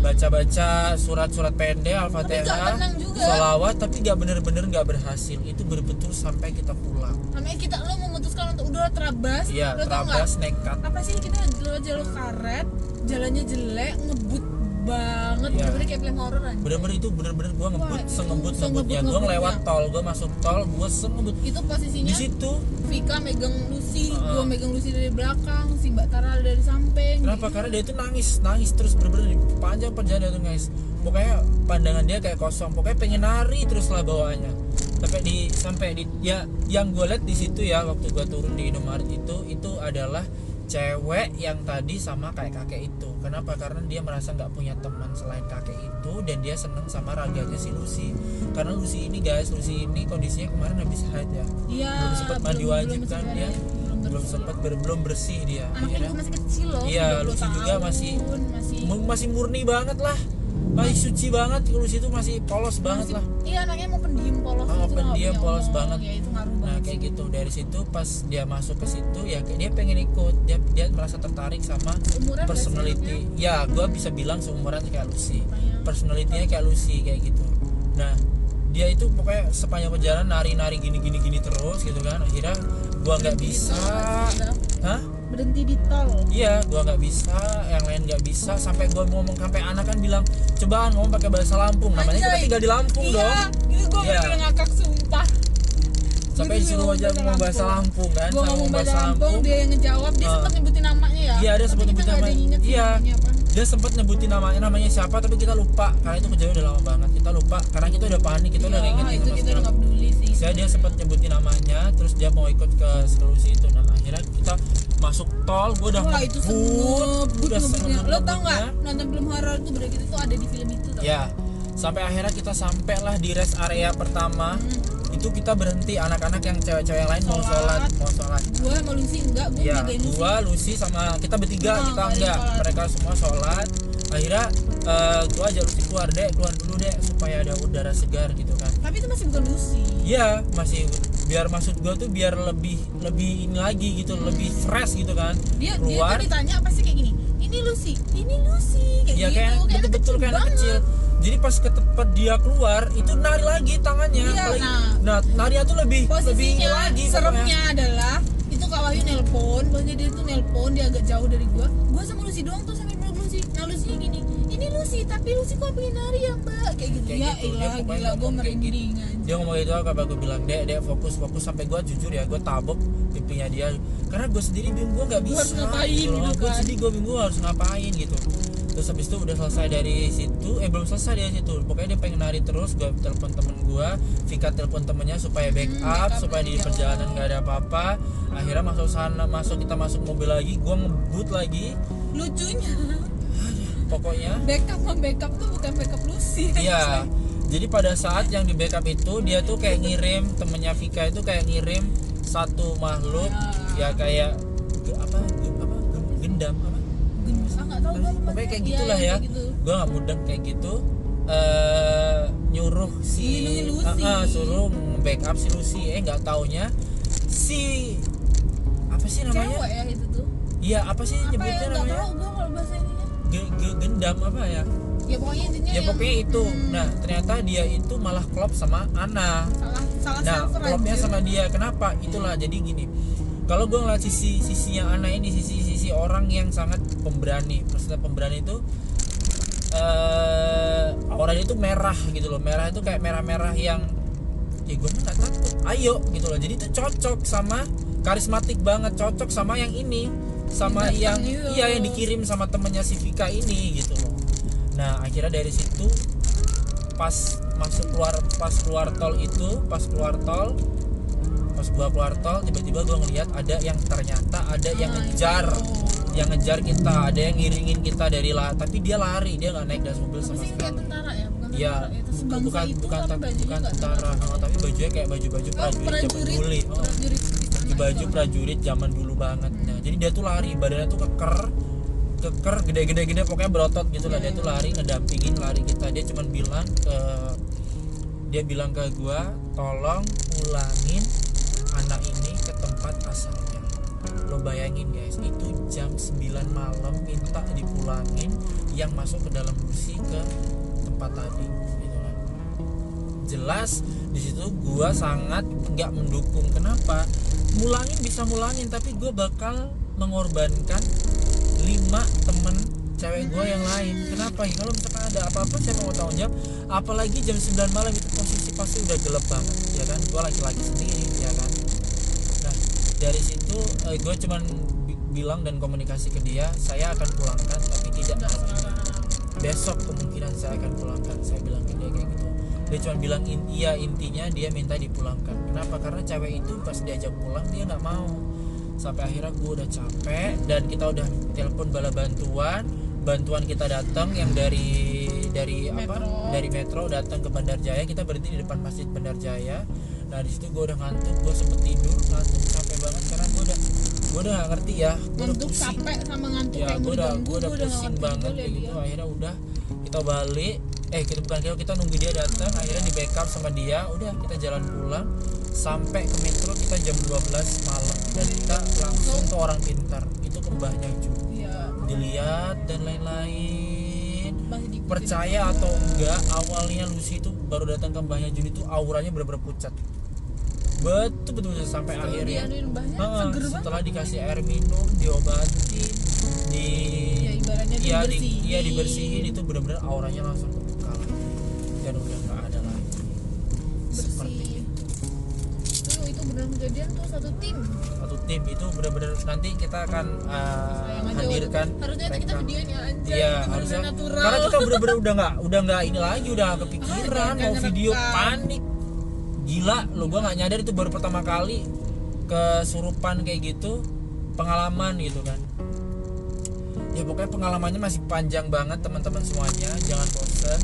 baca-baca surat-surat pendek, Al-Fatihah, sholawat, tapi nggak bener-bener nggak berhasil. Itu betul sampai kita pulang. Namanya lo memutuskan untuk udah terabas. Iya, terabas nekat. Apa sih, kita jalur karet, jalannya jelek, ngebut banget, bener-bener kayak film horor aja. Bener-bener itu bener-bener gue ngebut, sengebut-ngebutnya. Gue ngelewat tol, gue masuk tol, gue sengebut. Itu posisinya di situ Vika megang Lucy, gue megang Lucy dari belakang, si Mbak Tara dari samping. Kenapa? Karena dia itu nangis terus, bener-bener panjang perjalanan itu guys. Pokoknya pandangan dia kayak kosong, pokoknya pengen nari terus lah bawaannya. Sampai di ya yang gue lihat di situ ya, waktu gue turun di Indomaret itu adalah cewek yang tadi sama kayak kakek itu. Kenapa? Karena dia merasa nggak punya teman selain kakek itu, dan dia seneng sama raganya si Lucy. Karena Lucy ini kondisinya kemarin habis haid ya. Iya. Belum sempat mandi wajib kan dia. Belum bersih dia. Anaknya juga masih kecil loh. Iya, Lucy juga masih murni banget lah. Masih suci banget, Lucy itu masih polos banget lah. Iya, anaknya mau pendiam polos. Pendiam polos banget. Ya, itu ngaruh banget. Nah kayak gitu, dari situ pas dia masuk ke situ ya dia pengen ikut, dia merasa tertarik sama umuran personality. Ya gue bisa bilang seumuran kayak Lucy, personality-nya kayak Lucy kayak gitu. Nah dia itu pokoknya sepanjang perjalanan nari gini terus gitu kan. Akhirnya gue nggak bisa, berhenti di tol. Iya, gue nggak bisa, yang lain nggak bisa. Sampai gue ngomong, sampai anak kan bilang, cobaan ngomong pakai bahasa Lampung. Namanya kita tinggal di Lampung dong. Itu gue bener ngakak sumpah. Sampai disuruh aja ngomong bahasa Lampung kan. Gue ngomong bahasa Lampung, dia yang ngejawab. Dia sempat nyebutin namanya ya. Iya, dia sempat nyebutin namanya. Iya. dia sempat nyebutin namanya siapa, tapi kita lupa karena itu kejadian udah lama banget. Kita lupa karena kita udah panik, kita udah Iya, ngingetin itu sama kita udah sekali. nggak peduli sih. Saya dia sempat nyebutin namanya, terus dia mau ikut ke solusi itu. Nah akhirnya kita masuk tol, gue udah Wah, itu udah ngebutnya. Lo tau nggak sengebutnya. nonton film horor tuh berarti itu ada di film itu tau? Ya, sampai akhirnya kita sampailah di rest area pertama. Itu kita berhenti, anak-anak yang cewek-cewek yang lain mau sholat. Gue sama Lucy enggak, gue Ya, jagain Lucy. gua, Lucy sama kita bertiga, Nah, kita nggak ada enggak. sholat. Mereka semua sholat. Akhirnya gua ajak Lucy keluar dulu deh supaya ada udara segar gitu kan. Tapi itu masih bukan Lucy. Iya, masih biar maksud gua tuh biar lebih ini lagi gitu, lebih fresh gitu kan. Dia Keluar. tuh ditanya pasti kayak gini. Ini Lucy kayak Ya gitu. kayak betul-betul kayak anak kecil. Jadi pas ke tempat dia keluar itu nari lagi tangannya. Iya, Apalagi- nah narinya tuh lebih Posisinya lagi seremnya pokoknya. adalah itu Kak Wahyu nelpon, bahasanya dia tuh nelpon, dia agak jauh dari gua sama Lucy doang tuh sambil meluk Lucy. Nah Lucy gini, ini Lucy tapi Lucy kok pengen nari ya mbak kayak gitu. Kayak Ya gitu, dia ilah pokoknya gila gue ngomong kayak merinding aja. Dia ngomong gitu apa gue bilang dek fokus sampai gue jujur ya gue tabok pipinya dia karena gue sendiri bingung gue nggak bisa Harus ngapain gitu loh. gitu Gue kan. sedih, gue bingung harus ngapain gitu. Terus habis itu udah selesai dari situ, belum selesai dari situ, pokoknya dia pengen nari terus. Gue telepon temen gue, Vika telepon temennya supaya backup, backup supaya di ya. perjalanan nggak ada apa-apa. Akhirnya kita masuk mobil lagi, gue ngebut lagi, Lucunya pokoknya. backup tuh bukan backup Lucy. Iya. Jadi pada saat yang di backup itu dia tuh kayak ngirim temennya Vika itu kayak ngirim satu makhluk ya kayak gendam apa? Nggak tahu gue Pokoknya kayak gitulah ya. Gitu. Gue nggak mudeng kayak gitu. Nyuruh si Ngelindungin Lucy. suruh backup si Lucy. Nggak taunya si apa sih namanya? Cewek ya itu tuh. Iya apa sih Apa ya nyebutnya nggak namanya? tahu gue kalau bahasa ininya. Gendam apa ya? Ya pokoknya intinya Ya yang pokoknya itu. Nah ternyata dia itu malah klop sama Ana. salah Nah server klopnya aja. sama dia. Kenapa? Itulah jadi gini. Kalau gue ngeliat sisinya Ana ini sisi orang yang sangat pemberani. Maksudnya pemberani itu auranya itu merah gitu loh. Merah itu kayak merah-merah yang ya gue nggak takut. Ayo gitu loh. Jadi itu cocok sama karismatik banget. Cocok sama yang ini. Sama yang Datang itu. iya yang dikirim sama temennya si Vika ini gitu loh. Nah akhirnya dari situ pas keluar tol tiba-tiba gue ngeliat ada yang ternyata ada yang ngejar kita, ada yang ngiringin kita dari tapi dia lari, dia nggak naik das mobil sama Apa sih kayak sekali. tentara ya? Bukan Iya, tentara, itu sebangsa bukan itu bukan tapi bajunya bukan nggak tentara, tapi bajunya kayak baju-baju prajurit zaman dulu. prajurit Baju prajurit zaman dulu banget. Nah, jadi dia tuh lari, badannya tuh keker gede pokoknya berotot gitu lah. Dia tuh lari ngedampingin lari kita. Dia cuman bilang ke gua, tolong pulangin anak ini ke tempat asalnya. Lo bayangin guys, itu jam 9 malam minta dipulangin yang masuk ke dalam Lucy ke tempat tadi gitu kan. Jelas di situ gua sangat nggak mendukung. Kenapa? Bisa mulangin tapi gua bakal mengorbankan 5 temen cewek gue yang lain. Kenapa ya? Kalau misalkan ada apa-apa siapa mau tanggung jawab? Apalagi jam 9 malam itu posisi pasti udah gelap banget ya kan. Gue laki-laki sendiri ya kan. Nah dari situ gue cuman bilang dan komunikasi ke dia, saya akan pulangkan tapi tidak malam ini. Besok kemungkinan saya akan pulangkan. Saya bilang ke dia kayak gitu. Dia cuma bilang iya, intinya dia minta dipulangkan. Kenapa? Karena cewek itu pas diajak pulang dia nggak mau. Sampai akhirnya gue udah capek dan kita udah telepon bala bantuan kita datang yang dari Metro datang ke Bandar Jaya. Kita berhenti di depan Masjid Bandar Jaya. Nah di situ gue udah ngantuk, gue sempet tidur, capek banget karena gue udah nggak ngerti ya, gue udah ngantuk pusing capek sama ngantuk ya, kayak mau diganggu gue udah pusing banget kayak gitu. Akhirnya udah kita balik, kita nunggu dia datang. Akhirnya di backup sama dia, udah kita jalan pulang sampai ke Metro kita jam 12 malam dan kita langsung ke Orang Pintar, itu ke Mbahnya Ju, dilihat dan lain-lain. Percaya atau enggak, awalnya Lucy itu baru datang ke Mbahnya Ju itu auranya bener-bener pucat, betul sampai akhirnya setelah dikasih air minum, diobatin, dibersihin itu benar-benar auranya langsung kebuka lagi dan udah nggak ada lagi seperti itu. Itu benar kejadian tuh satu tim. Satu tim itu benar-benar nanti kita akan Sayang aja hadirkan harusnya itu kita mereka. videoin ya anjay. Iya Itu harusnya bener-bener natural. karena kita bener-bener udah nggak ini lagi, udah nggak kepikiran Nggak mau video, ngerekam. panik gila lo. Gue nggak nyadar itu baru pertama kali kesurupan kayak gitu, pengalaman gitu kan. Ya pokoknya pengalamannya masih panjang banget teman-teman semuanya, jangan bosen.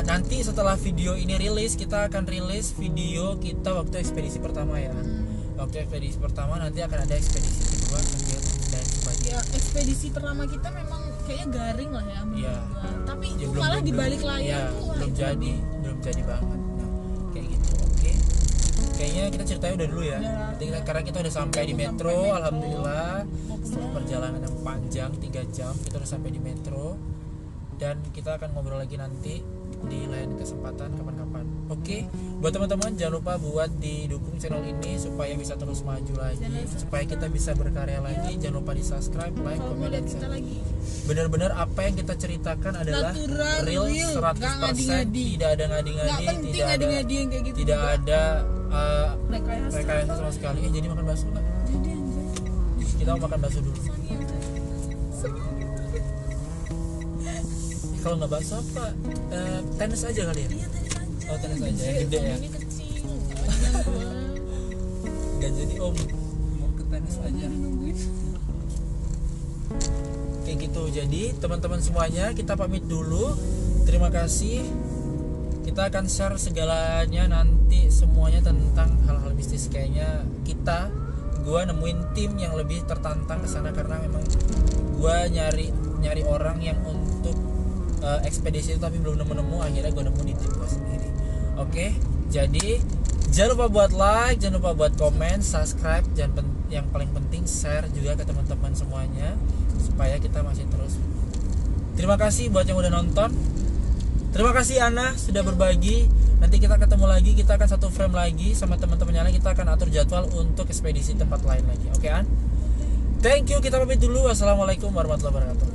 Nanti setelah video ini rilis, kita akan rilis video kita waktu ekspedisi pertama ya. Waktu ekspedisi pertama, nanti akan ada ekspedisi kedua, ketiga, dan sebagainya. Ya ekspedisi pertama kita memang kayaknya garing lah ya menurut Iya. gua. Tapi Ya, itu malah di balik layar iya, tuh wah, belum itu jadi banget. Nah, kayak gitu. Oke. Kayaknya kita ceritanya udah dulu ya. Udah. Nanti karena kita udah sampai di Udah metro, sampai metro. alhamdulillah. Mau Setelah pulang. perjalanan yang panjang 3 jam, kita udah sampai di metro. Dan kita akan ngobrol lagi nanti di lain kesempatan kapan-kapan. Oke, buat teman-teman jangan lupa buat didukung channel ini supaya bisa terus maju lagi, supaya kita bisa berkarya lagi. Jangan lupa di subscribe, like, Kalau mau komen, dan lihat kita share. lagi Benar-benar apa yang kita ceritakan adalah Natural, real real. 100%, Nggak ngadi-ngadi. tidak ada nggak ngadi-ngadi, penting tidak ada ngadi-ngadi yang kayak gitu tidak juga. ada rekayasa. rekayasa sama sekali. Jadi makan bakso nggak? Jadi anjay Kita mau makan bakso dulu. Soalnya udah. Kalau nggak bakso apa? Tenis aja kali ya? Iya tenis aja. Oh, tenis aja, yang gede ya? Ini kecil. Panjang gua. Nggak jadi om, mau ke tenis aja. Nungguin. Kayak gitu. Jadi teman-teman semuanya kita pamit dulu. Terima kasih. Kita akan share segalanya nanti semuanya tentang hal-hal mistis. Kayaknya gua nemuin tim yang lebih tertantang ke sana karena memang gua nyari orang yang untuk ekspedisi itu tapi belum nemu. Akhirnya gua nemu di tim gua sendiri. Oke. Jadi jangan lupa buat like, jangan lupa buat komen, subscribe, yang paling penting share juga ke teman-teman semuanya supaya kita masih terus. Terima kasih buat yang udah nonton. Terima kasih Ana sudah berbagi. Nanti kita ketemu lagi, kita akan satu frame lagi sama teman-temannya. Kita akan atur jadwal untuk ekspedisi tempat lain lagi. Oke An? Thank you, kita pamit dulu. Wassalamualaikum warahmatullahi wabarakatuh.